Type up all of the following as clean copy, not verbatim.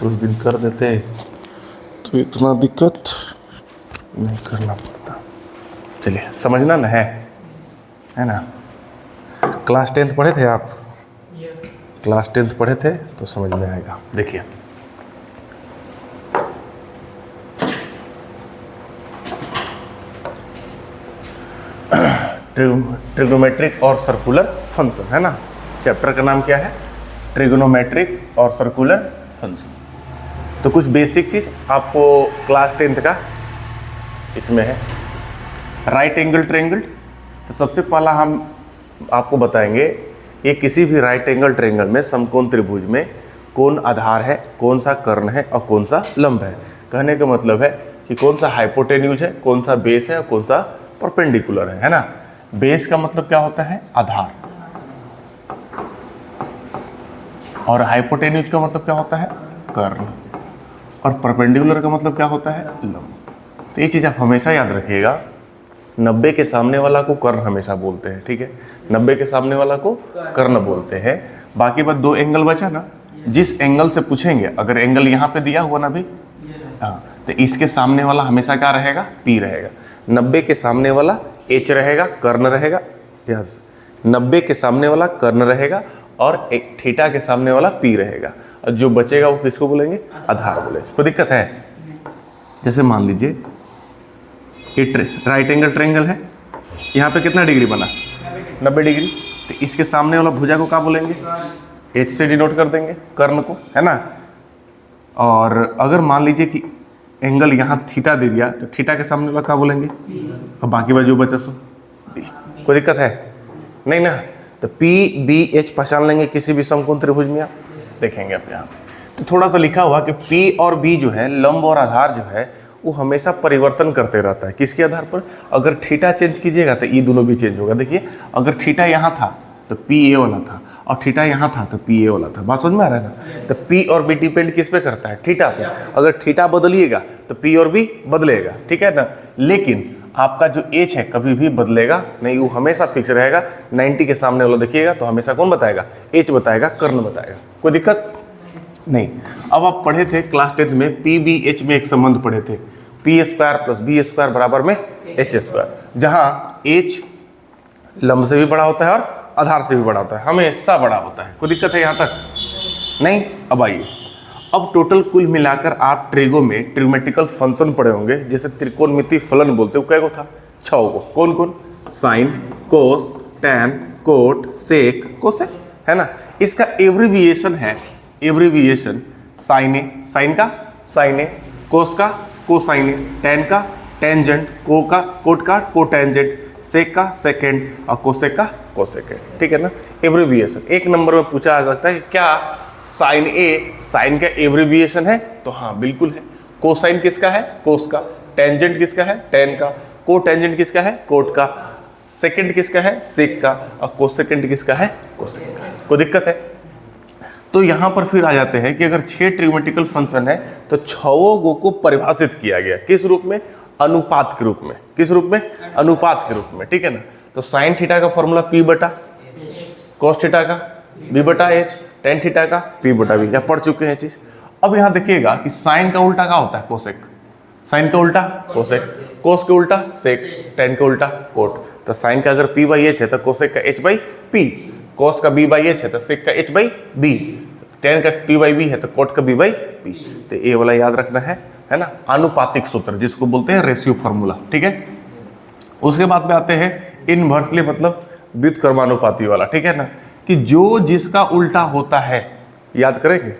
उस दिन कर देते तो इतना दिक्कत नहीं करना पड़ता। चलिए, समझना ना है ना। क्लास 10th पढ़े थे आप? क्लास 10th पढ़े थे तो समझ में आएगा। देखिए, ट्रिग्नोमेट्रिक और सर्कुलर फंक्शन, है ना। चैप्टर का नाम क्या है? ट्रिग्नोमेट्रिक और सर्कुलर फंक्शन। तो कुछ बेसिक चीज़ आपको क्लास 10th का इसमें है। राइट एंगल ट्रायंगल, तो सबसे पहला हम आपको बताएंगे ये किसी भी राइट एंगल ट्रायंगल में समकोण त्रिभुज में कौन आधार है, कौन सा कर्ण है और कौन सा लंब है। कहने का मतलब है कि कौन सा हाइपोटेन्यूज है, कौन सा बेस है और कौन सा परपेंडिकुलर है ना। बेस का मतलब क्या होता है? आधार। और हाइपोटेन्यूज का मतलब क्या होता है? कर्ण। और परपेंडिकुलर का मतलब क्या होता है? लंब। तो ये चीज़ आप हमेशा याद रखिएगा। 90 के सामने वाला को कर्ण हमेशा बोलते हैं, ठीक है। 90 के सामने वाला को कर्ण बोलते हैं। बाकी बस 2 एंगल बचा ना, जिस एंगल से पूछेंगे, अगर एंगल यहाँ पे दिया हुआ ना भी, हाँ, तो इसके सामने वाला हमेशा क्या रहेगा? P रहेगा। 90 के सामने वाला H रहेगा, कर्ण रहेगा। याद से 90 के सामने वाला कर्ण रहेगा और एक थीटा के सामने वाला P रहेगा। और जो बचेगा वो किसको बोलेंगे? आधार बोलेंगे। कोई दिक्कत है? जैसे मान लीजिए ये राइट एंगल ट्रायंगल है, यहाँ पे कितना डिग्री बना? 90 डिग्री। तो इसके सामने वाला भुजा को क्या बोलेंगे? H से डिनोट कर देंगे कर्ण को, है ना। और अगर मान लीजिए कि एंगल यहाँ थीटा दे दिया तो थीटा के सामने वाला क्या बोलेंगे? और बाकी बाजू बचा सो B। कोई दिक्कत है? नहीं ना। तो PBH पहचान लेंगे किसी भी समकोण त्रिभुज में, आप देखेंगे आप यहाँ पे। तो थोड़ा सा लिखा हुआ कि P और B जो है, लंब और आधार जो है, वो हमेशा परिवर्तन करते रहता है। किसके आधार पर? अगर थीटा चेंज कीजिएगा तो ये दोनों भी चेंज होगा। देखिए, अगर थीटा यहाँ था तो P A वाला था, और थीटा यहाँ था तो P A वाला था। बात समझ में आ रहा है ना। तो P और B डिपेंड किस पे करता है? थीटा पे। अगर थीटा बदलिएगा तो P और B बदलेगा, ठीक है ना। लेकिन आपका जो H है कभी भी बदलेगा नहीं, वो हमेशा फिक्स रहेगा। 90 के सामने वाला देखिएगा तो हमेशा कौन बताएगा? H बताएगा, कर्ण बताएगा। कोई दिक्कत नहीं। अब आप पढ़े थे क्लास 10th में PBH में एक संबंध पढ़े थे, P² + B² बराबर में H², जहाँ H लंब से भी बड़ा होता है और आधार से भी बड़ा होता है, हमेशा बड़ा होता है। कोई दिक्कत है यहाँ तक? नहीं। अब आइए, अब टोटल कुल मिलाकर आप ट्रिगो में ट्रिग्मेटिकल फंक्शन पढ़े होंगे, जैसे त्रिकोणमिति फलन बोलते हो। क्या को था? 6 को। कौन कौन? साइन, कोस, टैन, कोट, सेक, कोसेक, है ना। इसका एब्रीविएशन है, एब्रीविएशन साइन ए, साइन का साइन ए, कोस का कोसाइन ए, टैन का टेंजेंट, को का कोट का कोटेंजेंट, सेक का सेकेंड और कोसेक का कोसेकेंड, ठीक है ना। एब्रीविएशन 1 नंबर में पूछा जा सकता है कि क्या साइन ए साइन का एब्रीविएशन है? तो हाँ, बिल्कुल है। कोसाइन किसका है? कोस का। टेंजेंट किसका है? टेन का। कोटेंजेंट किसका है? कोट का। सेकेंड किसका है? सेक का। और कोसेकेंड किसका है? कोसेक का। कोई दिक्कत है? तो यहाँ पर फिर आ जाते हैं कि अगर 6 ट्रिग्मेटिकल फंक्शन है तो 6 को परिभाषित किया गया किस रूप में? अनुपात के रूप में। किस रूप में? अनुपात के रूप में, ठीक है ना। तो साइन थीटा का फॉर्मूला P/, कोस थीटा का B/H, टेन थीटा का P/B। या पढ़ चुके हैं चीज। अब यहाँ देखिएगा कि साइन का उल्टा क्या होता है? कोसेक। साइन का उल्टा कोसेक, कोस के उल्टा सेक, टेन का उल्टा कोट। तो साइन का अगर P/H है तो कोसेक का H/P, कोस का B/H है तो सेक का H/B, टेन का P/B है तो कोट का B/P। तो ये वाला याद रखना है ना। आनुपातिक सूत्र जिसको बोलते हैं रेशियो फार्मूला, ठीक है। उसके बाद में आते हैं इनवर्सली, मतलब व्युत्क्रमानुपाती वाला, ठीक है ना। कि जो जिसका उल्टा होता है, याद करेंगे,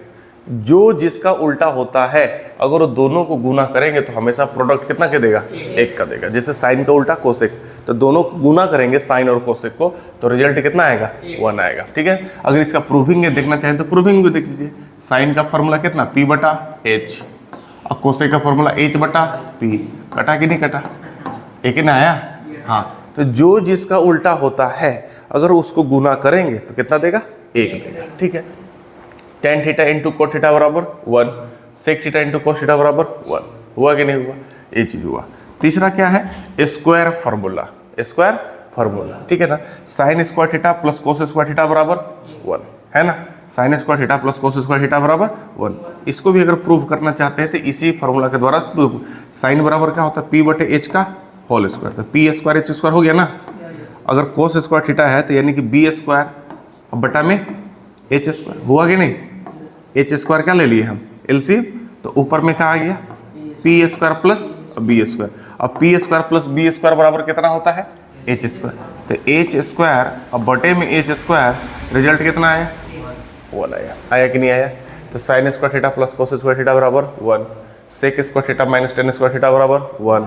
जो जिसका उल्टा होता है अगर वो दोनों को गुना करेंगे तो हमेशा प्रोडक्ट कितना के देगा? 1 का देगा। जैसे साइन का उल्टा कोसेक, तो दोनों गुना करेंगे साइन और कोसेक को, तो रिजल्ट कितना आएगा? 1 आएगा, ठीक है। अगर इसका प्रूविंग देखना चाहें तो प्रूविंग भी देख लीजिए। साइन का फॉर्मूला कितना? P/H, और कोसेक का फॉर्मूला H/P। कटा कि नहीं कटा? एक ही ना आया? हाँ। तो जो जिसका उल्टा होता है अगर उसको गुना करेंगे तो कितना देगा? 1 देगा, ठीक है। Tan theta into cot theta बराबर 1, sec theta into cos theta बराबर 1। हुआ कि नहीं हुआ? ये चीज हुआ। तीसरा क्या है? स्क्वायर फार्मूला, स्क्वायर फार्मूला, ठीक है ना। Sign square theta plus cos square theta बराबर 1, है ना। Sign square theta plus cos square theta बराबर 1। इसको भी अगर प्रूव करना चाहते हैं तो इसी फॉर्मूला के द्वारा प्रूव। साइन बराबर क्या होता है पी बटे एच का होल स्क्वायर, तो पी स्क्वायर एच स्क्वायर हो गया ना। अगर कोस स्क्वायर थीटा है तो यानी कि बी स्क्वायर बटा में एच स्क्वायर हुआ कि नहीं। एच स्क्वायर क्या ले लिए हम एलसीएम, तो ऊपर में क्या आ गया P square plus B square. अब P square plus B square बराबर कितना होता है एच स्क्वायर, तो एच स्क्वायर अब बटे में एच स्क्वायर रिजल्ट कितना आया 1 आया कि नहीं आया। तो sine square theta plus cos square theta बराबर 1, sec square theta minus tan square theta बराबर 1,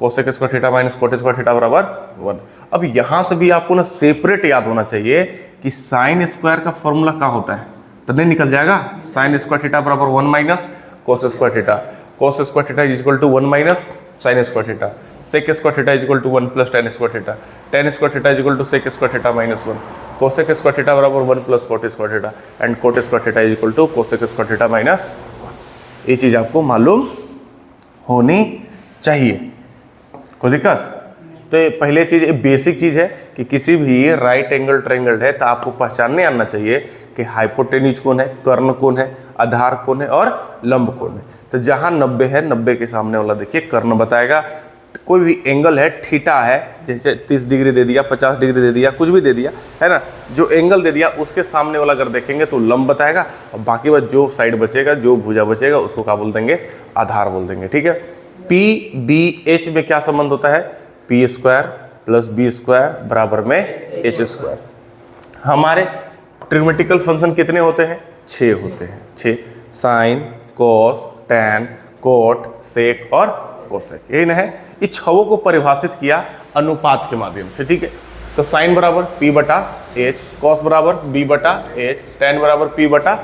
cosec square theta minus cot square theta बराबर 1। अब यहाँ से भी आपको ना सेपरेट याद होना चाहिए कि साइन स्क्वायर का फॉर्मूला क्या होता है, तो नहीं निकल जाएगा साइन स्क्वायर थीटा बराबर 1 minus cos square theta, cos square theta is equal to 1 minus sine square theta, sec square theta is equal to 1 plus tan square theta, tan square theta is equal to sec square theta minus 1, cosec square theta बराबर 1 plus cot square theta and cot square theta is equal to cosec square theta minus 1। ये चीज़ आपको मालूम होनी चाहिए, कोई दिक्कत। तो पहले चीज़ बेसिक चीज़ है कि किसी भी राइट एंगल ट्रायंगल है तो आपको पहचानने आना चाहिए कि हाइपोटेन्यूज कौन है, कर्ण कौन है, आधार कौन है और लंब कौन है। तो जहाँ 90 है 90 के सामने वाला देखिए कर्ण बताएगा। कोई भी एंगल है थीटा है, जैसे 30 डिग्री दे दिया, 50 डिग्री दे दिया, कुछ भी दे दिया है ना, जो एंगल दे दिया उसके सामने वाला अगर देखेंगे तो लंब बताएगा, और बाकी बस जो साइड बचेगा, जो भुजा बचेगा उसको क्या बोल देंगे, आधार बोल देंगे। ठीक है। पी बी एच में क्या संबंध होता है, P square plus B square बराबर में एच स्क्वायर। हमारे ट्रिग्मेटिकल फंक्शन कितने होते हैं, 6 होते हैं, 6, sine cos tan cot sec और कोसेक, यही ना है। ये छवों को परिभाषित किया अनुपात के माध्यम से। ठीक है। तो साइन बराबर पी बटा एच, कॉस बराबर बी बटा एच, टैन बराबर पी बटा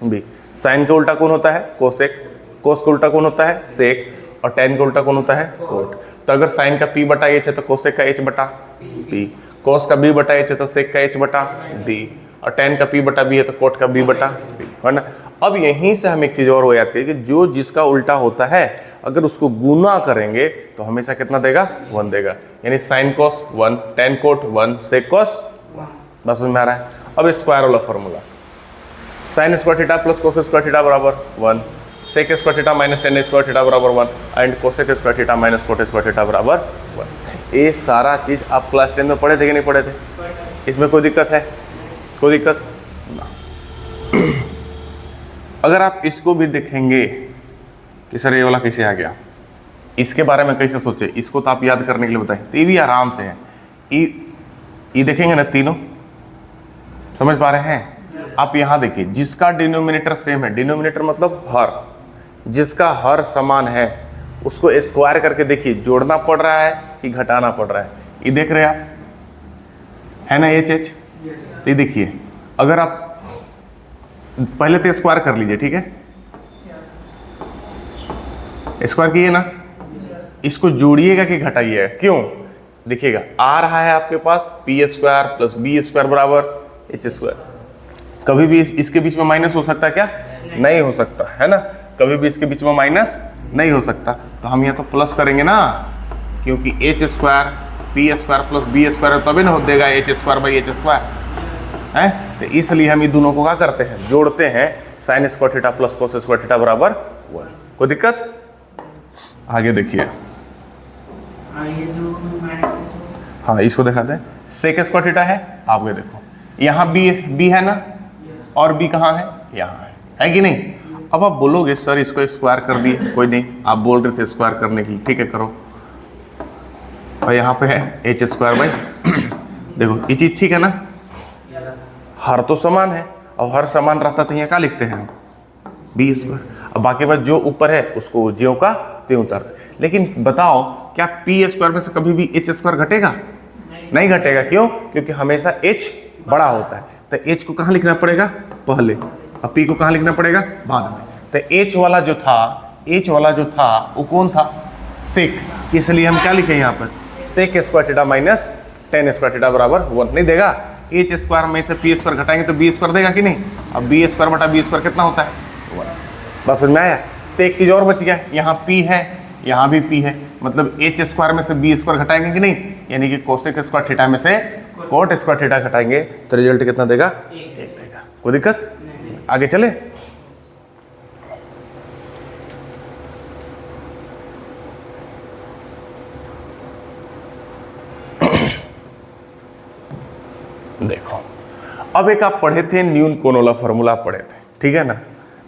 बी। साइन का उल्टा कौन होता है कोसेक, कोस का उल्टा कौन होता है सेक, और टैन का उल्टा कौन होता है कोट। तो अगर साइन का पी बटा एच है तो कोसेक का एच बटा बी, कोस का बी बटा एच है तो सेक का एच बटा डी, और टैन का पी बटा बी है तो कोट का बी बटा बी, है ना। अब यहीं से हम एक चीज़ और वो याद करें कि जो जिसका उल्टा होता है अगर उसको गुना करेंगे तो हमेशा कितना देगा 1 देगा, यानी साइन कोस 1, टैन कोट 1, सेक कोस 1। बस समझ में आ रहा है। अब स्क्वायर वाला formula, sine square theta plus cos square theta बराबर 1, sec square theta minus tan square theta बराबर 1 and cosec square theta minus cot square theta बराबर 1। ये सारा चीज़ आप क्लास 10 में पढ़े थे कि नहीं पढ़े थे, इसमें कोई दिक्कत है, कोई दिक्कत ना। अगर आप इसको भी देखेंगे कि सर ये वाला कैसे आ गया, इसके बारे में कैसे सोचे, इसको तो आप याद करने के लिए बताएं, तो ये भी आराम से है। ये देखेंगे ना तीनों, समझ पा रहे हैं आप। यहाँ देखिए जिसका डिनोमिनेटर सेम है, डिनोमिनेटर मतलब हर, जिसका हर समान है उसको स्क्वायर करके देखिए जोड़ना पड़ रहा है कि घटाना पड़ रहा है। ये देख रहे हैं आप, है ना एच एच। तो ये देखिए अगर आप पहले तो स्क्वायर कर लीजिए, ठीक है, स्क्वायर किए ना, इसको जोड़िएगा कि घटाइएगा, क्यों देखिएगा आ रहा है आपके पास P square plus B square बराबर एच स्क्वायर। कभी भी इसके बीच में माइनस हो सकता है क्या, नहीं हो सकता, है ना, कभी भी इसके बीच में माइनस नहीं हो सकता। तो हम यहाँ तो प्लस करेंगे ना, क्योंकि H square P square plus B square तभी ना हो देगा H square by H square है। तो इसलिए हम ये दोनों को क्या करते हैं, जोड़ते हैं, sign square theta plus cos square theta बराबर 1। कोई दिक्कत। आगे देखिए, हाँ इसको दिखाते हैं, सेक स्क्वायर थीटा है, आप ये देखो यहाँ बी है ना, और बी कहाँ है, यहाँ है कि नहीं। अब आप बोलोगे सर इसको स्क्वायर कर दिए, कोई नहीं, आप बोल रहे थे स्क्वायर करने के लिए, ठीक है करो। और यहाँ पे है एच स्क्वायर बाई देखो ये चीज ठीक है ना, हर तो समान है, और हर समान रहता तो यहाँ क्या लिखते हैं बी स्क्वायर। अब बाकी बात जो ऊपर है उसको ज्यों का त्यों उतारते। लेकिन बताओ क्या पी स्क्वायर में से कभी भी एच स्क्वायर घटेगा, नहीं घटेगा, क्यों, क्योंकि हमेशा एच बड़ा होता है। तो एच को कहाँ लिखना पड़ेगा पहले, और पी को कहाँ लिखना पड़ेगा बाद में। तो एच वाला जो था वो कौन था, सेक, इसलिए हम क्या लिखे यहाँ पर sec square theta minus tan square theta बराबर 1 नहीं देगा। एच स्क्वायर में से पी स्क्वायर घटाएंगे तो बी स्क्वायर देगा कि नहीं। अब बी स्क्वायर बटा बी स्क्वायर कितना होता है 1। बस समझ में आया। तो एक चीज़ और बच गया, यहाँ पी है यहाँ भी पी है, मतलब एच स्क्वायर में से बी स्क्वायर घटाएंगे कि नहीं, यानी कि कोसेक स्क्वायर थीटा में से कोट स्क्वायर थीटा घटाएंगे तो रिजल्ट कितना देगा 1 देगा। कोई दिक्कत? आगे चले। देखो, अब एक आप पढ़े थे न्यून कोन वाला फॉर्मूला पढ़े थे, ठीक है ना,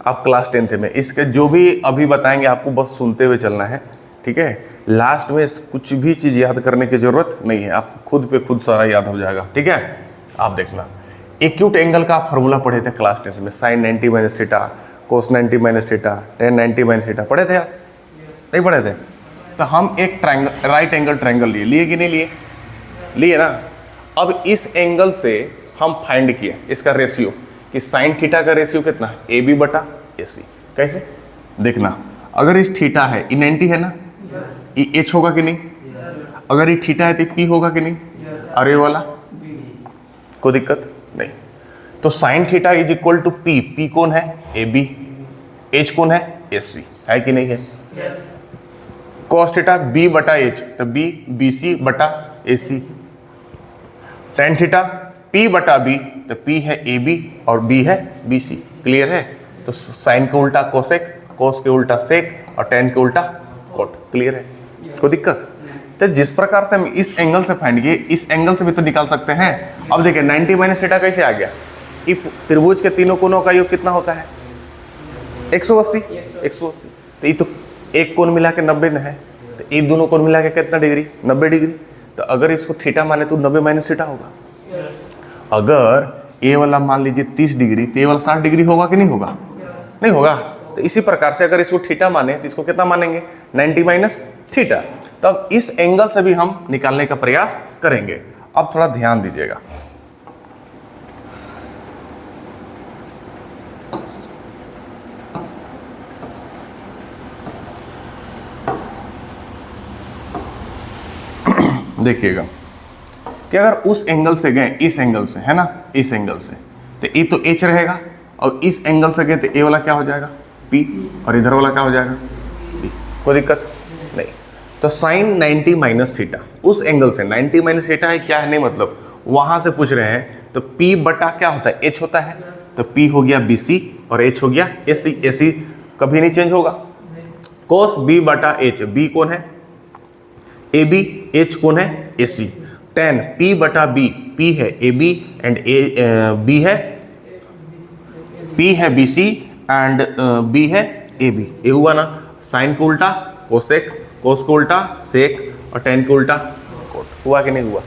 आप क्लास 10th में। इसके जो भी अभी बताएंगे आपको बस सुनते हुए चलना है, ठीक है। लास्ट में कुछ भी चीज़ याद करने की जरूरत नहीं है, आपको खुद पे खुद सारा याद हो जाएगा, ठीक है। आप देखना, एक्यूट एंगल का फॉर्मूला पढ़े थे क्लास 10th में, sign 90 minus theta, cos 90 minus theta, tan 90 minus theta, पढ़े थे आप? नहीं पढ़े थे? तो हम एक ट्रायंगल, राइट एंगल ट्रायंगल लिए कि नहीं लिए? लिए ना। अब इस एंगल से हम फाइंड किए इसका रेशियो कि साइन थीटा का रेशियो कितना है, ए बी बटा ए सी। कैसे देखना, अगर इस थीटा है, ई 90 है ना, ये एच होगा कि नहीं? अगर ये थीटा है तो पी होगा कि नहीं? और ये वाला कोई दिक्कत नहीं। तो sine theta is equal to P, P कौन है? ए बी, एच कौन है? ए सी, है कि नहीं है? कॉस थीटा बी बटा एच, तो बी बी सी बटा ए सी। टेन थीटा पी बटा बी, तो पी है ए बी और बी है बी सी। क्लियर है? तो साइन के उल्टा कोसेक, कोस के उल्टा सेक और टेन के उल्टा कोट। क्लियर है? कोई दिक्कत? तो जिस प्रकार से हम इस एंगल से फाइंड किए, इस एंगल से भी तो निकाल सकते हैं। अब देखिए 90 माइनस थीटा कैसे आ गया? त्रिभुज के तीनों कोनों का योग कितना होता है? 180। 180, तो ये तो एक कोण मिला के 90 है, तो ये दोनों कोण मिला के कितना डिग्री? 90 डिग्री। तो अगर इसको थीटा माने तो 90 माइनस थीटा होगा। अगर ए वाला मान लीजिए 30 डिग्री, तो ए वाला 60 डिग्री होगा कि नहीं होगा? नहीं होगा। तो इसी प्रकार से अगर इसको थीटा माने तो इसको कितना मानेंगे? 90 माइनस थीटा। तब इस एंगल से भी हम निकालने का प्रयास करेंगे। अब थोड़ा ध्यान दीजिएगा, देखिएगा कि अगर उस एंगल से गए, इस एंगल से, है ना, इस एंगल से, तो ये तो एच रहेगा, और इस एंगल से गए तो ए वाला क्या हो जाएगा? पी, और इधर वाला क्या हो जाएगा? बी। कोई दिक्कत नहीं। तो साइन 90 माइनस थीटा, उस एंगल से 90 माइनस थीटा है, क्या है? नहीं मतलब वहां से पूछ रहे हैं, तो पी बटा क्या होता है? एच होता है। तो पी हो गया बी सी और एच हो गया ए सी। ए सी कभी नहीं चेंज होगा। कोस बी बटा एच, बी कौन है? ए बी, एच कौन है? ए सी। टेन पी बटा बी, पी है ए बी एंड बी है, पी है बी सी एंड बी है ए बी। ये हुआ ना, साइन को उल्टा कोसेक, कोस को उल्टा सेक और टेन को उल्टा कोट। हुआ कि नहीं हुआ?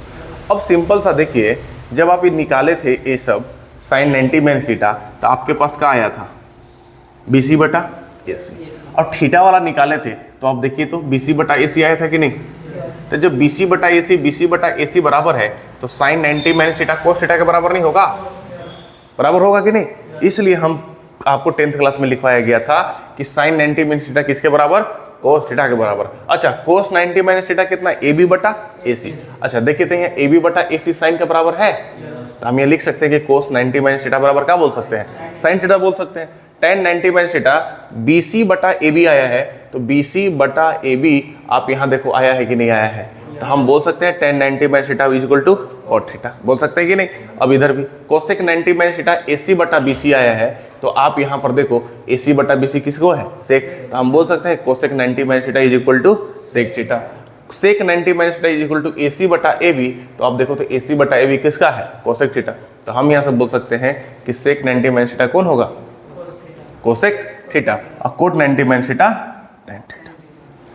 अब सिंपल सा देखिए, जब आप ये निकाले थे ये सब साइन 90 माइनस थीटा, तो आपके पास क्या आया था? बी सी बटा ए सी। और थीटा वाला निकाले थे तो आप देखिए तो बी सी बटा ए सी आया था कि नहीं? तो जब बी सी बटा ए सी बराबर है, तो sine 90 minus theta cos theta के बराबर नहीं होगा? बराबर होगा कि नहीं? इसलिए हम आपको 10th क्लास में लिखवाया गया था कि साइन 90 माइनस थीटा किसके बराबर? कोस थीटा के बराबर। अच्छा, कोस 90 माइनस थीटा कितना? ए बी बटा ए सी। अच्छा देखिए तो यहाँ ए बी बटा ए सी साइन के बराबर है, तो हम ये लिख सकते हैं कि कोस 90 माइनस थीटा बराबर क्या बोल सकते हैं? साइन थीटा बोल सकते हैं। Tan 90 minus theta B C बटा ए बी आया है, तो बी सी बटा ए बी आप यहाँ देखो आया है कि नहीं आया है? तो हम बोल सकते हैं tan 90 minus theta is equal to cot theta, बोल सकते हैं कि नहीं? अब इधर भी cosec 90 minus theta A C बटा बी सी आया है, तो आप यहाँ पर देखो ए सी बटा बी सी किसको है? सेक। तो हम बोल सकते हैं cosec 90 minus theta is equal to sec theta. Sec 90 minus theta is equal to A C बटा ए बी, तो आप देखो तो ए सी बटा ए बी किसका है? Cosec theta. तो हम यहाँ से बोल सकते हैं कि सेक 90 माइनस थीटा कौन होगा? Cosec theta. और cot 90 minus theta tan theta.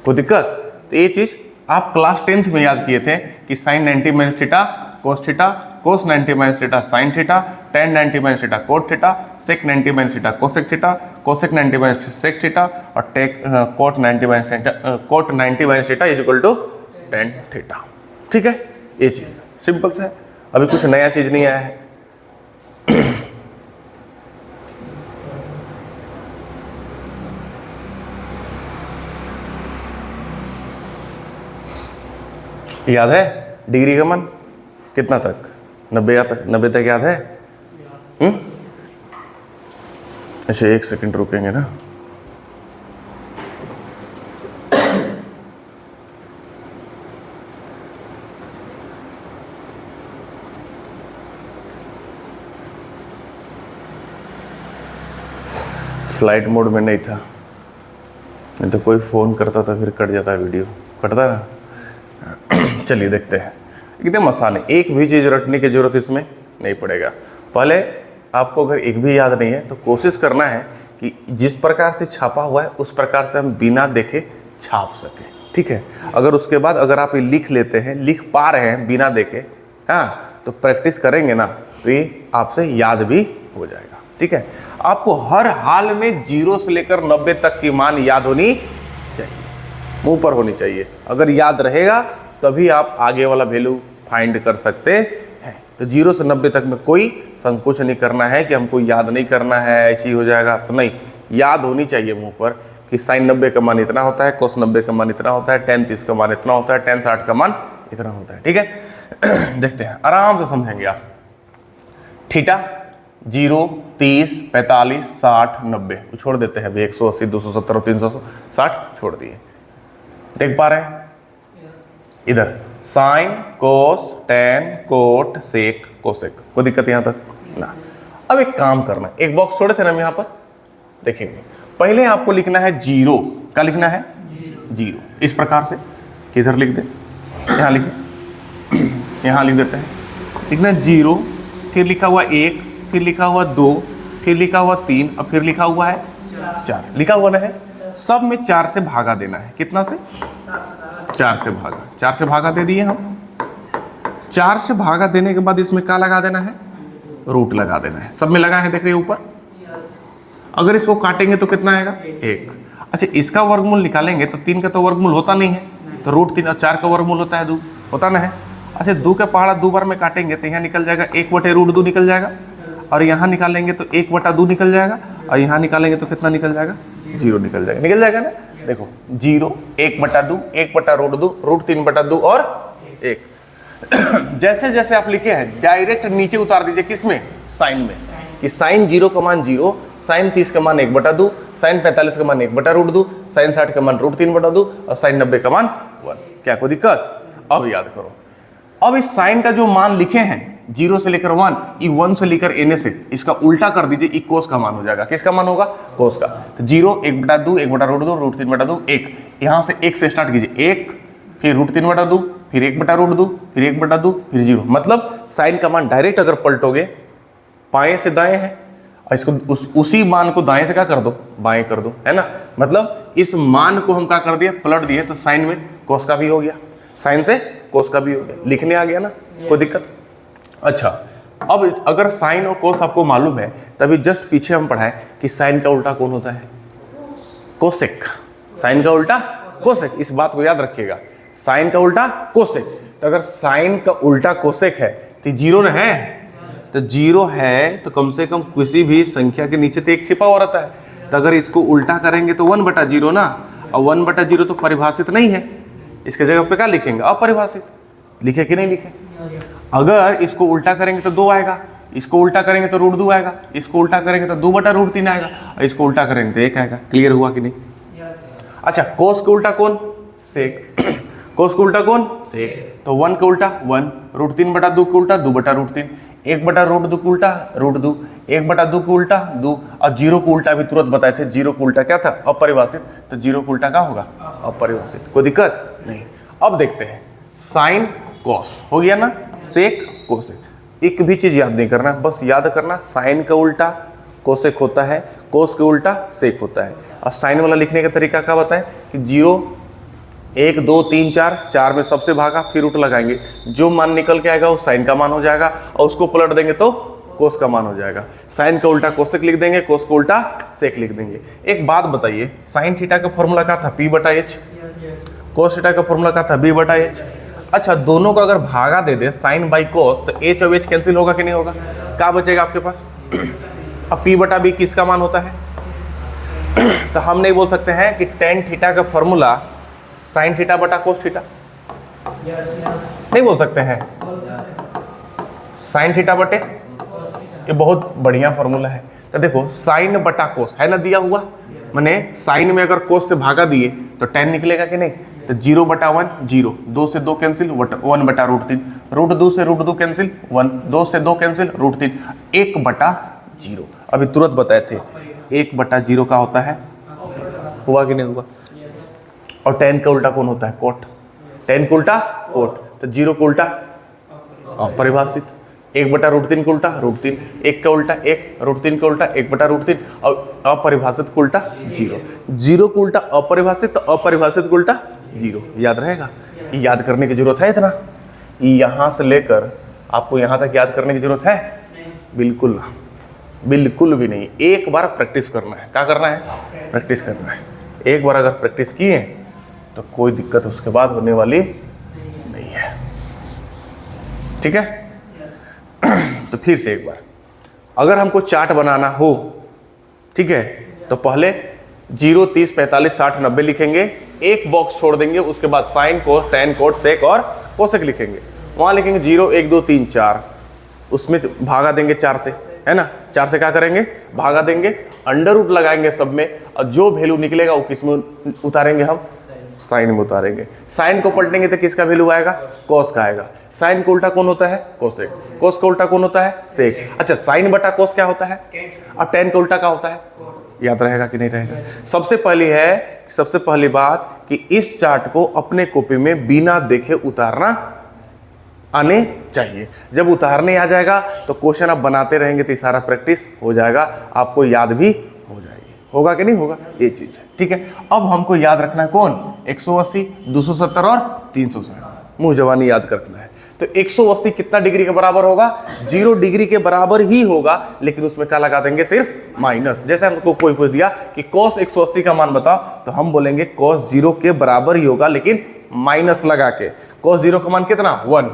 कोई दिक्कत? तो ये चीज आप क्लास 10th में याद किए थे कि sine 90 minus theta cos theta, cos 90 minus theta sine theta, tan 90 minus theta cot theta, sec 90 minus theta cosec theta, cosec 90 minus sec theta और टेक cot 90 minus theta, cot 90 minus theta is equal to tan theta. ठीक है, ये चीज simple सा है, अभी कुछ नया चीज नहीं आया है। याद है डिग्री का मान कितना तक? 90 तक याद है? अच्छा एक सेकंड रुकेंगे ना। फ्लाइट मोड में नहीं था, नहीं तो कोई फ़ोन करता था फिर कट जाता वीडियो, कटता ना। चलिए देखते हैं, एकदम आसान है, एक भी चीज़ रटने की ज़रूरत इसमें नहीं पड़ेगा। पहले आपको अगर एक भी याद नहीं है तो कोशिश करना है कि जिस प्रकार से छापा हुआ है उस प्रकार से हम बिना देखे छाप सकें, ठीक है। अगर उसके बाद अगर आप ये लिख लेते हैं, लिख पा रहे हैं बिना देखे, हाँ, तो प्रैक्टिस करेंगे ना तो ये आपसे याद भी हो जाएगा, ठीक है। आपको हर हाल में 0 से लेकर 90 तक की मान याद होनी चाहिए, मुंह पर होनी चाहिए। अगर याद रहेगा तभी आप आगे वाला वैल्यू फाइंड कर सकते हैं। तो 0 से 90 तक में कोई संकोच नहीं करना है कि हमको याद नहीं करना है, ऐसी हो जाएगा, तो नहीं, याद होनी चाहिए मुंह पर कि साइन 90 का मान इतना होता है, कोस 90 का मान इतना होता है, टेन 30 का मान इतना होता है, टेन 60 का मान इतना होता है, ठीक है। देखते हैं, आराम से समझेंगे आप। थीटा 0, 30, 45, 60, 90 छोड़ देते हैं, 180, 270 और 360 छोड़ दिए। देख पा रहे हैं इधर साइन, कोस, टेन, कोट, सेक, कोसेक, कोई दिक्कत यहाँ तक ना। अब एक काम करना, एक बॉक्स छोड़े थे ना हम यहाँ पर, देखेंगे। पहले आपको लिखना है 0, क्या लिखना है 0, इस प्रकार से, किधर लिख दे, यहाँ लिखे, यहाँ लिख देते हैं, लिखना 0, फिर लिखा हुआ 1, फिर लिखा हुआ 2, फिर लिखा हुआ 3, और फिर लिखा हुआ है 4, लिखा हुआ ना है। सब में 4 से भागा देना है, कितना से 4 से भागा, 4 से भागा दे दिए हम। 4 से भागा देने के बाद इसमें क्या लगा देना है, रूट लगा देना है। सब में लगा है, देख रहे ऊपर। अगर इसको काटेंगे तो कितना आएगा 1। अच्छा, इसका वर्गमूल निकालेंगे तो 3 का तो वर्गमूल होता नहीं है, तो रूट 3, और 4 का वर्गमूल होता है 2, होता ना है। अच्छा, 2 का पहाड़ा 2 बार में काटेंगे तो यहाँ निकल जाएगा 1/√2 निकल जाएगा, और यहाँ निकालेंगे तो 1/2 निकल जाएगा, और यहाँ निकालेंगे तो कितना निकल जाएगा 0 निकल जाएगा, निकल जाएगा ना। देखो 0, 1/2, 1/√2, रूट 3/2 और 1। जैसे जैसे आप लिखे हैं डायरेक्ट नीचे उतार दीजिए, किसमें, साइन में, कि साइन 0 का मान 0, साइन 30 का मान 1/2, साइन 45 का मान 1/√2, साइन 60 का मान रूट 3/2 और साइन 90 का मान 1। क्या कोई दिक्कत? अब याद करो, अब इस साइन का जो मान लिखे हैं 0 से लेकर 1, ई 1 से लेकर n से, इसका उल्टा कर दीजिए, ई कोस का मान हो जाएगा। किसका मान होगा? कोस का। तो 0, 1/2, 1/√2, रूट 3/2, 1, यहाँ से 1 से स्टार्ट कीजिए, 1, फिर रूट 3/2, फिर 1/√2, फिर 1/2, फिर 0। मतलब साइन का मान डायरेक्ट अगर पलटोगे, बाएं से दाएं है, और इसको उसी मान को दाएं से क्या कर दो, बाएं कर दो, है ना। मतलब इस मान को हम क्या कर दिए, पलट दिए, तो साइन में कोस का भी हो गया, साइन से कोस का भी हो गया, लिखने आ गया ना, कोई दिक्कत? अच्छा, अब अगर साइन और कोस आपको मालूम है, तभी जस्ट पीछे हम पढ़ाएं कि साइन का उल्टा कौन होता है? कोसेक। साइन का उल्टा कोसेक, इस बात को याद रखिएगा, साइन का उल्टा कोसेक। तो अगर साइन का उल्टा कोसेक है तो 0 न है, तो 0 है तो कम से कम किसी भी संख्या के नीचे तो 1 छिपा हुआ रहता है। तो अगर इसको उल्टा करेंगे तो 1/0 ना, और 1/0 तो परिभाषित नहीं है, इसके जगह पे क्या लिखेंगे? अपरिभाषित। लिखे कि नहीं लिखे? अगर इसको उल्टा करेंगे तो 2 आएगा, इसको उल्टा करेंगे तो √2 आएगा, इसको उल्टा करेंगे तो 2/√3 आएगा, और इसको उल्टा करेंगे तो 1 आएगा। क्लियर हुआ कि नहीं? अच्छा, कोस का उल्टा कौन? सेक। कोस का उल्टा कौन? सेक। तो 1 का उल्टा 1, रूट 3/2 का उल्टा 2/√3, 1/√2 का उल्टा √2, 1/2 का उल्टा 2, और 0 को उल्टा भी तुरंत बताए थे, 0 को उल्टा क्या था? अपरिभाषित। तो 0 को उल्टा क्या होगा? अपरिभाषित। कोई दिक्कत नहीं। अब देखते हैं, साइन कॉस हो गया ना, सेक कोसेक। एक भी चीज याद नहीं करना, बस याद करना साइन का उल्टा कोसेक होता है, कोस का उल्टा सेक होता है। और साइन वाला लिखने का तरीका क्या बताएं कि 0, 1, 2, 3, 4, 4 में सबसे भागा, फिर रूट लगाएंगे, जो मान निकल के आएगा वो साइन का मान हो जाएगा, और उसको पलट देंगे तो कोस का मान हो जाएगा। साइन का उल्टा कोसेक लिख देंगे, कोस का उल्टा सेक लिख देंगे। एक बात बताइए, साइन थीटा का फॉर्मूला क्या था? P/H। कोस थीटा का फॉर्मूला क्या था? B/H। अच्छा, दोनों को अगर भागा दे दे साइन बाई कोस, तो H और H कैंसिल होगा कि नहीं होगा? क्या बचेगा आपके पास? अब P/B किसका मान होता है? तो हम नहीं बोल सकते हैं कि टेन थीटा का फॉर्मूला साइन थीटा बटा कोस थीटा, नहीं बोल सकते हैं। साइन थीटा बटे, ये बहुत बढ़िया फॉर्मूला है। तो देखो, साइन बटा कोस है ना दिया हुआ, मैंने साइन में अगर कोस से भागा दिए तो टेन निकलेगा कि नहीं? तो 0/1 0, 2 से 2 कैंसिल, 1/√3, √2 से √2 कैंसिल, 1, 2 से 2 कैंसिल, √3, 1/0। अभी तुरंत बताए थे 1/0 का होता है, हुआ कि नहीं हुआ? और tan का उल्टा कौन होता है? कोट। tan का उल्टा कोट, तो 0 का उल्टा परिभाषित, 1/√3 का उल्टा √3, 1 का उल्टा 1, √3 का उल्टा 1/√3 और अपरिभाषित का उल्टा 0। 0 का उल्टा अपरिभाषित, तो अपरिभाषित का उल्टा 0। याद रहेगा? याद करने की जरूरत है इतना? यहां से लेकर आपको यहां तक याद करने की जरूरत है? बिल्कुल ना, बिल्कुल भी नहीं। एक बार प्रैक्टिस करना है। क्या करना है? प्रैक्टिस करना है। एक बार अगर प्रैक्टिस किए तो कोई दिक्कत उसके बाद होने वाली नहीं है। ठीक है? तो फिर से एक बार, अगर हमको चार्ट बनाना हो, ठीक है, तो पहले 0, 30, 45, 60, 90 लिखेंगे, एक बॉक्स छोड़ देंगे, उसके बाद sign, cos, tan, cot, sec और कोसेक लिखेंगे। वहां लिखेंगे 0, 1, 2, 3, 4, उसमें भागा देंगे 4 से, है ना? 4 से क्या करेंगे? भागा देंगे, अंडर रूट लगाएंगे सब में, और जो वैल्यू निकलेगा वो किस में उतारेंगे? हम साइन में उतारेंगे। साइन को पलटेंगे तो किसका वैल्यू आएगा? कॉस का आएगा। साइन का उल्टा कौन होता है? कोसेक। कोस का उल्टा कौन होता है? सेक। अच्छा, साइन बटा कोस क्या होता है? और टैन का उल्टा क्या होता है? याद रहेगा कि नहीं रहेगा? सबसे पहली बात कि इस चार्ट को अपने कॉपी में बिना देखे उतारना आने चाहिए। जब उतारने आ जाएगा तो क्वेश्चन आप बनाते रहेंगे तो सारा प्रैक्टिस हो जाएगा, आपको याद भी हो जाएगी। होगा कि नहीं होगा? ये चीज है। ठीक है, अब हमको याद रखना है कौन? 180, 270 और 360। मुंह जवानी याद रखना है। तो 180 कितना डिग्री के बराबर होगा? 0 डिग्री के बराबर ही होगा, लेकिन उसमें क्या लगा देंगे? सिर्फ माइनस। जैसे हमको कोई पूछ दिया कि cos 180 का मान बताओ, तो हम बोलेंगे cos 0 के बराबर ही होगा, लेकिन माइनस लगा के। cos 0 का मान कितना? 1,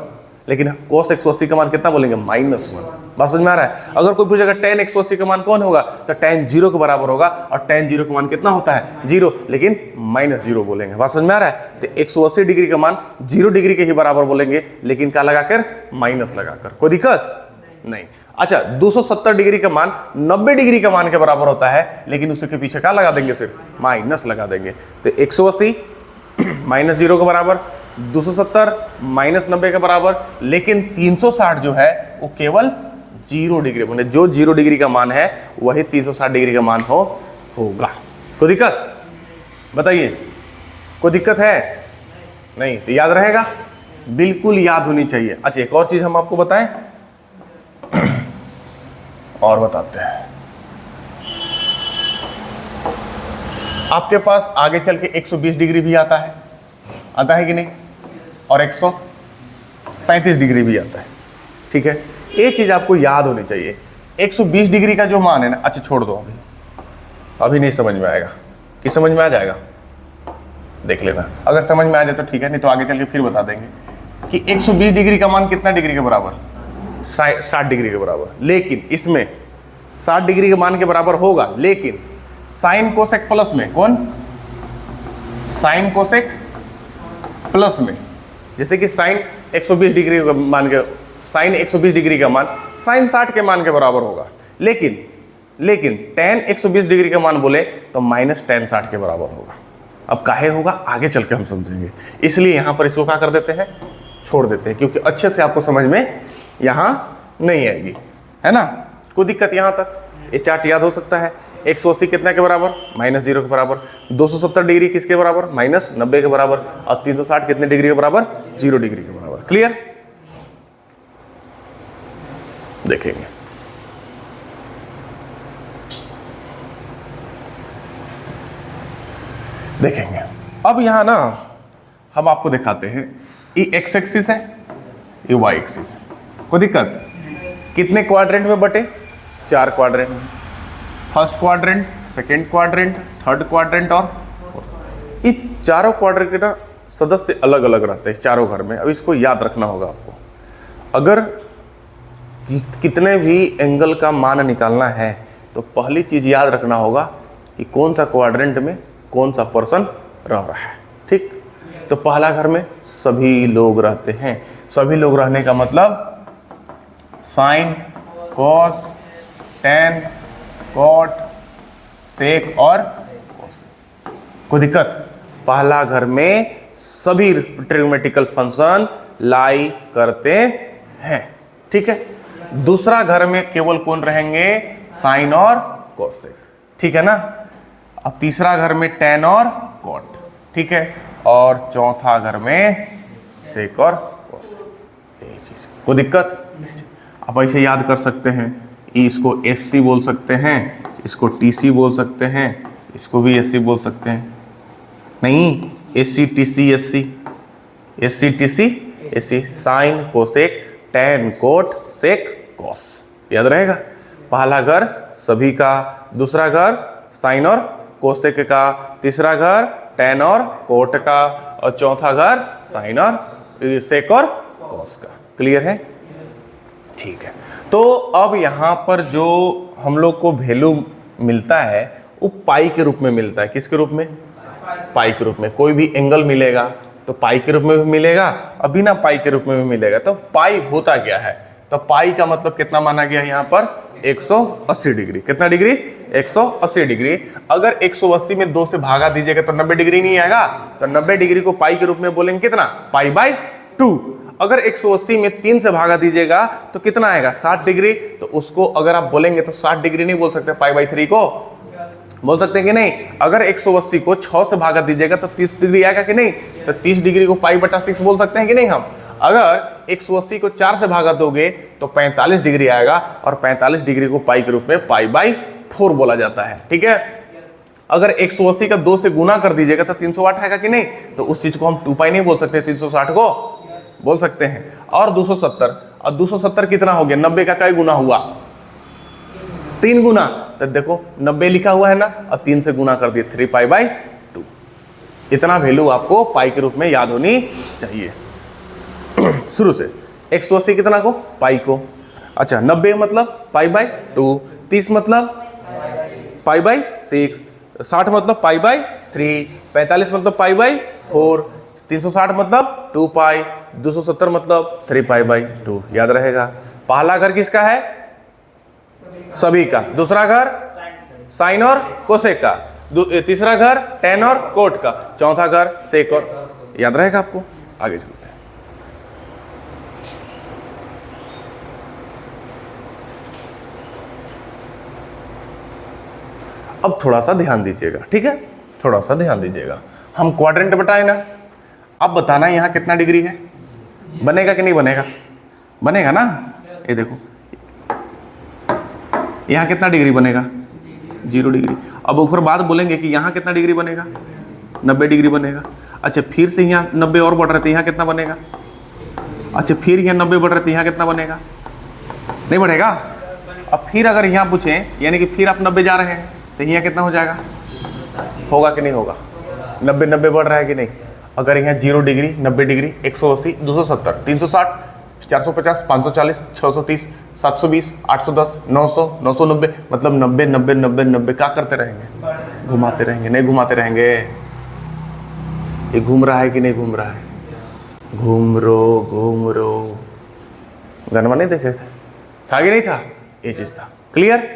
लेकिन cos 180 का मान कितना बोलेंगे? -1। बात समझ में आ रहा है? अगर कोई पूछेगा tan 180 का मान कौन होगा, तो tan 0 के बराबर होगा, और tan 0 का मान कितना होता है? 0, लेकिन -0 बोलेंगे। बात समझ में आ रहा है? तो 180 डिग्री का मान 0 डिग्री के ही बराबर बोलेंगे, लेकिन क्या लगाकर? माइनस लगाकर। कोई दिक्कत नहीं। अच्छा, 270 डिग्री का मान 90 डिग्री के मान के बराबर होता है, लेकिन उसके पीछे क्या लगा देंगे? सिर्फ माइनस लगा देंगे। तो 180 -0 के बराबर, 270 -90 के बराबर, लेकिन 360 जो है वो केवल 0 डिग्री, मतलब जो 0 डिग्री का मान है वही 360 डिग्री का मान होगा। कोई दिक्कत? बताइए, कोई दिक्कत है? नहीं? तो याद रहेगा? बिल्कुल याद होनी चाहिए। अच्छा, एक और चीज हम आपको बताएं और बताते हैं। आपके पास आगे चल के 120 डिग्री भी आता है कि नहीं? और 135 डिग्री भी आता है। ठीक है, ये चीज आपको याद होनी चाहिए। 120 डिग्री का जो मान है ना, अच्छा छोड़ दो, अभी नहीं समझ में आएगा। कि समझ में आ जाएगा? देख लेना, अगर समझ में आ जाए तो ठीक है, नहीं तो आगे चल के फिर बता देंगे कि 120 डिग्री का मान कितना डिग्री के बराबर? 60 डिग्री के बराबर। लेकिन इसमें 60 डिग्री के मान के बराबर होगा, लेकिन साइन कोसेक प्लस में, कौन? साइन कोसेक प्लस में। जैसे कि साइन 120 डिग्री का मान के, साइन 120 डिग्री का मान साइन 60 के मान के बराबर होगा, लेकिन tan 120 डिग्री का मान बोले तो माइनस tan 60 के बराबर होगा। अब काहे होगा आगे चल के हम समझेंगे, इसलिए यहां पर इसको क्या कर देते हैं? छोड़ देते हैं, क्योंकि अच्छे से आपको समझ में यहां नहीं आएगी, है ना? कोई दिक्कत यहां तक? ये चार्ट याद हो सकता है। 180 कितना के बराबर? -0 के बराबर। 270 डिग्री किसके बराबर? -90 के बराबर। और 360 कितने डिग्री के बराबर? 0 डिग्री के बराबर। क्लियर? देखेंगे। अब यहां ना हम आपको दिखाते हैं, ये x एक्सिस है, ये y एक्सिस है। कोई दिक्कत? कितने क्वाड्रेंट में बटे? 4 क्वाड्रेंट में। First quadrant, second quadrant, third quadrant और ये चारों क्वाड्रेंट के ना सदस्य अलग अलग रहते हैं चारों घर में। अब इसको याद रखना होगा आपको। अगर कितने भी एंगल का मान निकालना है तो पहली चीज याद रखना होगा कि कौन सा क्वाड्रेंट में कौन सा पर्सन रह रहा है। ठीक, तो पहला घर में सभी लोग रहते हैं। सभी लोग रहने का मतलब साइन, कॉस, टैन, कॉट, सेक और कोसेक। कोई दिक्कत? पहला घर में सभी ट्रिग्नोमेट्रिकल फंक्शन लाई करते हैं। ठीक है, दूसरा घर में केवल कौन रहेंगे? साइन और कोसेक। ठीक है ना। अब तीसरा घर में tan और cot, ठीक है, और चौथा घर में sec और cos। यही चीज कोई दिक्कत। आप ऐसे याद कर सकते हैं, इसको SC बोल सकते हैं, इसको TC बोल सकते हैं, इसको भी SC बोल सकते हैं। नहीं, SC TC SC, SC TC SC, sine cosec tan cot sec cos, याद रहेगा। पहला घर सभी का, दूसरा घर साइन और कोसेक का, तीसरा घर tan और कोट का, और चौथा घर साइन और सेक और कॉस का। क्लियर है? ठीक है। तो अब यहाँ पर जो हम लोग को वैल्यू मिलता है वो पाई के रूप में मिलता है। किसके रूप में? पाई के रूप में। कोई भी एंगल मिलेगा तो पाई के रूप में भी मिलेगा और बिना पाई के रूप में भी मिलेगा। तो पाई होता क्या है? तो पाई का मतलब कितना माना गया यहाँ पर? 180 डिग्री। कितना डिग्री? 180 डिग्री। अगर 180 में 2 से भागा दीजिएगा तो 90 डिग्री नहीं आएगा। तो 90 डिग्री को पाई के रूप में बोलेंगे कितना? Pi by 2। अगर 180 में 3 से भागा दीजिएगा तो कितना आएगा? 60 डिग्री। तो उसको अगर आप बोलेंगे तो 60 डिग्री नहीं बोल सकते, पाई बाय 3 को बोल सकते हैं कि नहीं? अगर 180 को 6 से भागा दीजिएगा तो 30 डिग्री आएगा कि नहीं? तो 30 डिग्री को पाई बटा 6 बोल सकते हैं कि नहीं हम? अगर 180 को 4 से भागा दोगे तो 45 डिग्री आएगा, और 45 डिग्री को पाई के रूप में पाई बाय 4 बोला जाता है। ठीक है। अगर 180 का 2 से गुना कर दीजिएगा तो 308 आएगा कि नहीं? तो उस चीज को हम 2 पाई नहीं बोल सकते, 360 को बोल सकते हैं। और 270, और 270 कितना हो गया? 90 का कई गुना हुआ? 3 गुना। तो देखो 90 लिखा हुआ है ना, और 3 से गुना कर दिए, 3 पाई बाय 2। इतना वैल्यू आपको पाई के रूप में याद होनी चाहिए शुरू से। 180 कितना को? पाई को। अच्छा, 90 मतलब पाई बाय 2, 30 मतलब पाई बाय 6, 60 मतलब पाई बाय 3, 45 मतलब पाई बाय 4, 360 मतलब 2 पाई, 270 मतलब 3 पाई बाय 2। याद रहेगा। पहला घर किसका है? सभी का। दूसरा घर साइन और कोसेक का, तीसरा घर tan और कोट का, चौथा घर सेक और। याद रहेगा आपको। आगे चलते हैं। अब थोड़ा सा ध्यान दीजिएगा, ठीक है? थोड़ा सा ध्यान दीजिएगा। हम क्वाड्रेंट बताए ना, अब बताना यहाँ कितना डिग्री है। बनेगा कि नहीं बनेगा? बनेगा ना। ये देखो यहाँ कितना डिग्री बनेगा? 0 डिग्री। अब ऊपर बाद बोलेंगे कि यहाँ कितना डिग्री बनेगा? 90 डिग्री बनेगा। अच्छा, फिर से यहाँ 90 और बढ़ रहे थे, यहाँ कितना बनेगा? अच्छा, फिर यहाँ 90 बढ़ रहे थे, यहाँ कितना बनेगा? नहीं बढ़ेगा। अब फिर अगर यहाँ पूछें, यानी कि फिर आप 90 जा रहे हैं, तो यहाँ कितना हो जाएगा? होगा कि नहीं होगा? 90 90 बढ़ रहा है कि नहीं? अगर यहाँ 0 डिग्री, 90 डिग्री, 180, 270, 360, 450, 540, 630, 720, 810, 900, 990, मतलब 90 90 90 90 क्या करते रहेंगे? घुमाते रहेंगे। नहीं घुमाते रहेंगे? ये घूम रहा है कि नहीं घूम रहा है? घूम रो। गनमा नहीं देखे थे? था कि नहीं था? ये चीज था। क्लियर?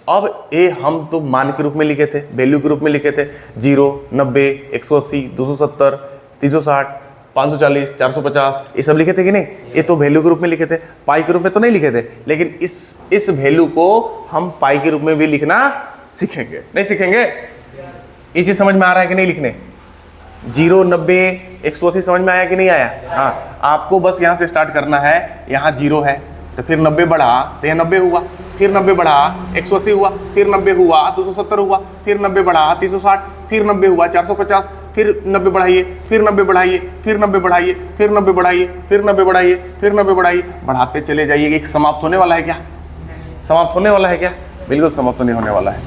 अब ये हम तो मान के रूप में लिखे थे, वैल्यू के रूप में लिखे थे। 0, 90, 180, 270, 360, 540, 450, ये सब लिखे थे कि नहीं? ये तो वैल्यू के रूप में लिखे थे, पाई के रूप में तो नहीं लिखे थे। लेकिन इस वैल्यू को हम पाई के रूप में भी लिखना सीखेंगे। नहीं सीखेंगे? ये चीज समझ में आ रहा है कि नहीं लिखने? 0, 90, 180 समझ में आया कि नहीं आया? हाँ, आपको बस यहाँ से स्टार्ट करना है। यहाँ 0 है तो फिर 90 बढ़ा तो यहाँ 90 हुआ, फिर 90 बढ़ा 180 हुआ, फिर 90 हुआ 270 हुआ, फिर 90 बढ़ा 360, फिर 90 हुआ 450, फिर 90 बढ़ाइए, फिर 90 बढ़ाइए, फिर 90 बढ़ाइए, फिर 90 बढ़ाइए, फिर 90 बढ़ाइए, फिर 90 बढ़ाइए, बढ़ाते चले जाइए। एक समाप्त होने वाला है क्या? समाप्त होने वाला है क्या? बिल्कुल समाप्त नहीं होने वाला है।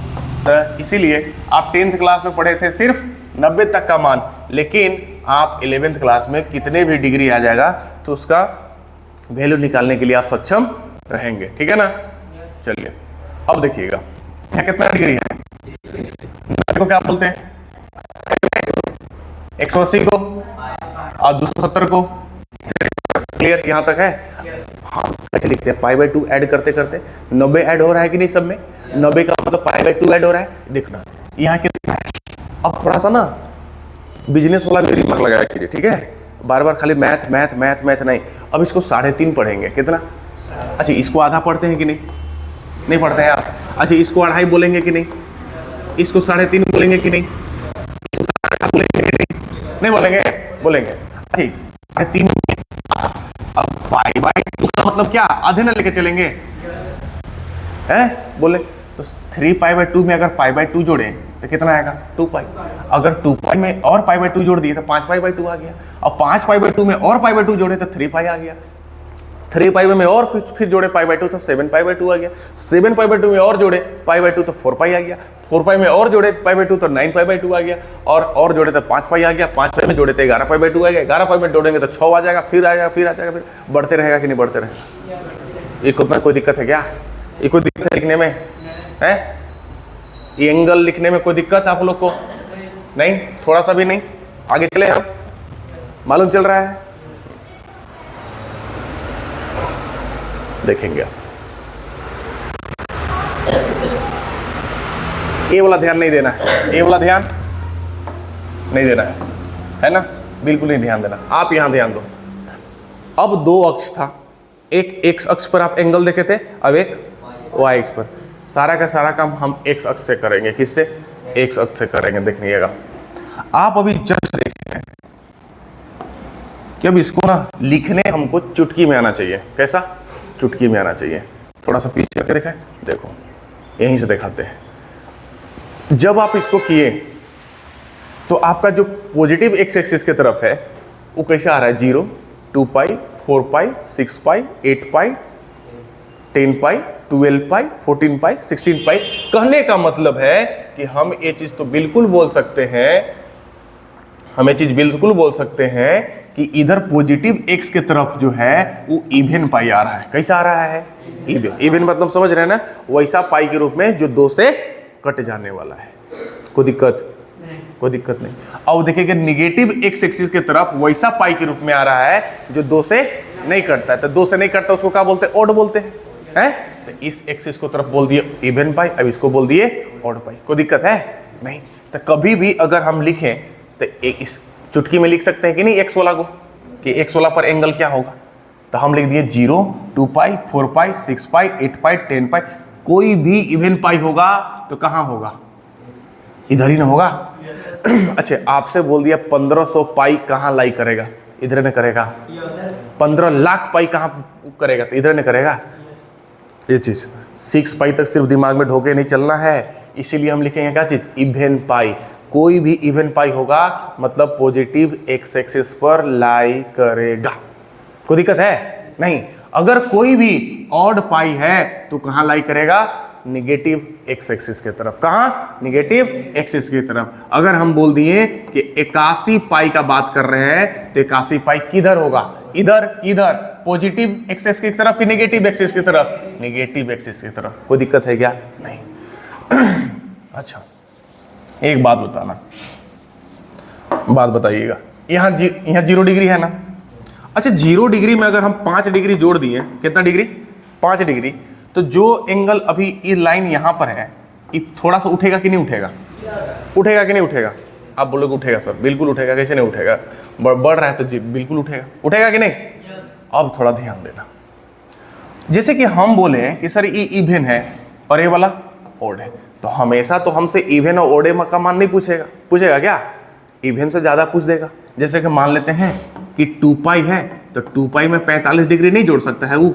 तो इसीलिए आप 10th क्लास में पढ़े थे सिर्फ 90 तक का मान, लेकिन आप 11th क्लास में कितने भी डिग्री आ जाएगा तो उसका वैल्यू निकालने के लिए आप सक्षम रहेंगे। ठीक है ना? चलिए अब देखिएगा यहाँ कितना डिग्री है। को क्या बोलते हैं? 180 को और 270 को। क्लियर? यहाँ तक है? हाँ, कैसे लिखते हैं? पाई बाय 2 ऐड करते करते 90 ऐड हो रहा है कि नहीं? सब में 90 का मतलब पाई बाय 2 ऐड हो रहा है। देखना यहाँ कितना है। अब थोड़ा सा ना बिजनेस वाला भी दिमाग लगाया कीजिए, ठीक है? बार बार खाली मैथ मैथ मैथ मैथ नहीं। अब इसको 3.5 पढ़ेंगे। कितना? अच्छा, इसको आधा पढ़ते हैं कि नहीं? नहीं पढ़ते हैं आप? अच्छा, इसको 2.5 बोलेंगे कि नहीं? इसको 3.5 बोलेंगे कि नहीं? बोलेंगे कि नहीं बोलेंगे? बोलेंगे। ठीक, 3 अब पाई बाई 2 का मतलब क्या? आधे ना लेके चलेंगे हैं? बोले तो 3π/2 में अगर π/2 जोड़े तो कितना आएगा? 2π। अगर 2π में और π/2 जोड़ दिए तो 5π/2 आ गया। अब 5π/2 में और π/2 जोड़े तो 3π आ गया। 3π में और फिर जोड़े π/2 तो 7π/2 आ गया। 7π/2 में और जोड़े π/2 तो 4π आ गया। 4π में और जोड़े π/2 तो 9π/2 आ गया। और जोड़े तो 5π आ गया। 5π में जोड़े तो 11π/2 आ गया। 11π में जोड़ेंगे तो 6 आ जाएगा, फिर आ जाएगा, फिर आ जाएगा, फिर बढ़ते रहेगा कि नहीं बढ़ते रहेगा? ये कोई दिक्कत है क्या? ये कोई दिक्कत है लिखने में है? ये एंगल लिखने में कोई दिक्कत आप लोग को? नहीं, थोड़ा सा भी नहीं? आगे चले हम, मालूम चल रहा है? देखेंगे आप। ये वाला ध्यान नहीं देना है, ये वाला ध्यान नहीं देना है ना? बिल्कुल नहीं ध्यान देना। आप यहां ध्यान दो। अब 2 अक्ष था, एक x अक्ष पर आप एंगल देखे थे, अब एक y अक्ष पर। सारा का सारा काम हम x अक्ष से करेंगे। किससे? x अक्ष से करेंगे। देखिएगा आप अभी जस्ट देखेंगे कि अब इसको ना लिखने हमको चुटकी में आना चाहिए। कैसा? चुटकी में आना चाहिए। थोड़ा सा पीछे करके दिखाएं, देखो यहीं से दिखाते हैं। जब आप इसको किए तो आपका जो पॉजिटिव x एक्सिस की तरफ है वो कैसे आ रहा है? 0, 2π, 4π, 6π, 8π, 10π, 12π, 14π, 16π। कहने का मतलब है कि हम ये चीज तो बिल्कुल बोल सकते हैं, हम ये चीज बिल्कुल बोल सकते हैं कि इधर पॉजिटिव x के तरफ जो है वो इवन पाई आ रहा है। कैसा आ रहा है? इवन। इवन मतलब समझ रहे हैं ना? वैसा पाई के रूप में जो 2 से कट जाने वाला है। कोई दिक्कत? कोई दिक्कत नहीं। अब देखिएगा निगेटिव x एक्सिस की तरफ वैसा पाई के रूप में आ रहा है जो 2 से नहीं कटता है। तो 2 से नहीं कटता उसको क्या बोलते हैं? ऑड बोलते हैं। तो इस एक्सिस को तरफ बोल दिए इवन पाई, अब इसको बोल दिए ऑड पाई। कोई दिक्कत है? नहीं। तो कभी भी अगर हम लिखें तो इस चुटकी में लिख सकते हैं कि नहीं x वाला को, कि x वाला पर एंगल क्या होगा? तो हम लिख दिए 0, 2π, 4π, 6π, 8π, 10π। कोई भी इवन पाई होगा तो कहाँ होगा? इधर ही ना होगा? अच्छा, आपसे बोल दिया 1500 पाई कहाँ लाई करेगा? इधर ने करेगा। 15 लाख पाई कहाँ करेगा? तो इधर ने करेगा। ये चीज 6 पाई तक सिर्फ दिमाग में ढोके नहीं चलना है, इसीलिए हम लिखेंगे क्या चीज? इवन पाई। कोई भी इवन पाई होगा मतलब पॉजिटिव x एक्सिस पर लाई करेगा। कोई दिक्कत है? नहीं। अगर कोई भी ऑड पाई है तो कहाँ लाई करेगा? निगेटिव x एक्सिस की तरफ। कहाँ? निगेटिव एक्सिस की तरफ। अगर हम बोल दिए कि 81 पाई का बात कर रहे हैं तो 81 पाई किधर होगा? इधर। इधर पॉजिटिव एक्सिस की तरफ कि निगेटिव एक्सिस की तरफ? निगेटिव एक्सिस की तरफ। कोई दिक्कत है क्या? नहीं। अच्छा, एक बात बताना, बात बताइएगा। यहाँ 0 डिग्री है ना? अच्छा, 0 डिग्री में अगर हम 5 डिग्री जोड़ दिए, कितना डिग्री? 5 डिग्री। तो जो एंगल अभी ये लाइन यहाँ पर है ये थोड़ा सा उठेगा कि नहीं उठेगा? उठेगा कि नहीं उठेगा? आप बोलोगे उठेगा सर। बिल्कुल उठेगा। कैसे नहीं उठेगा? बढ़ रहा है तो जी बिल्कुल उठेगा। उठेगा कि नहीं? अब थोड़ा ध्यान देना। जैसे कि हम बोले कि सर ये इवन है और ये वाला ओड है, तो हमेशा तो हमसे इवन और ओड का मान नहीं पूछेगा। पूछेगा क्या? इवन से ज़्यादा पूछ देगा। जैसे कि मान लेते हैं कि 2π है तो 2π में 45 डिग्री नहीं जोड़ सकता है? वो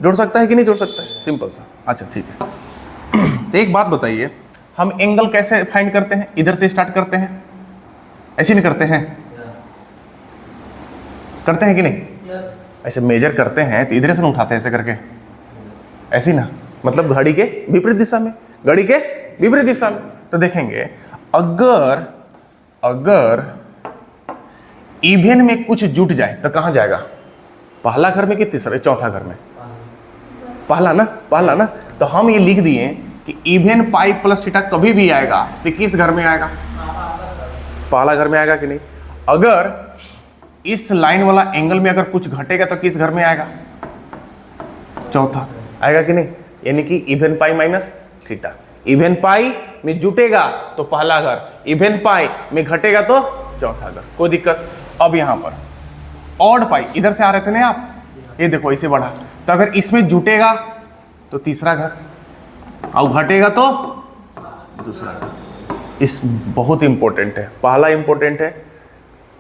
जोड़ सकता है कि नहीं जोड़ सकता है? सिंपल सा। अच्छा ठीक है। तो एक बात बताइए, हम एंगल कैसे फाइंड करते हैं? इधर से स्टार्ट करते हैं, ऐसे नहीं करते हैं? करते हैं कि नहीं? ऐसे मेजर करते हैं तो इधर से ना उठाते हैं ऐसे करके, ऐसे ना, मतलब घड़ी के विपरीत दिशा में। घड़ी के विपरीत दिशा में। तो देखेंगे अगर इवन में कुछ जुट जाए तो कहाँ जाएगा? पहला घर में कि तीसरा? चौथा घर में? पहला ना? पहला ना? तो हम ये लिख दिए कि इवन पाई प्लस थीटा कभी भी आएगा तो किस घर में आएगा? पहला घर में आएगा कि नहीं? अगर इस लाइन वाला एंगल में अगर कुछ घटेगा तो किस घर में आएगा? चौथा। आएगा कि नहीं? यानी कि even pi minus theta. Even पाई में जुटेगा तो पहला घर, इवन पाई में घटेगा तो चौथा घर। कोई दिक्कत? अब यहां पर ऑड पाई इधर से आ रहे थे ना आप, ये देखो इसे बढ़ा, तो अगर इसमें जुटेगा तो तीसरा घर और घटेगा तो दूसरा। इस बहुत इंपॉर्टेंट है, पहला इंपॉर्टेंट है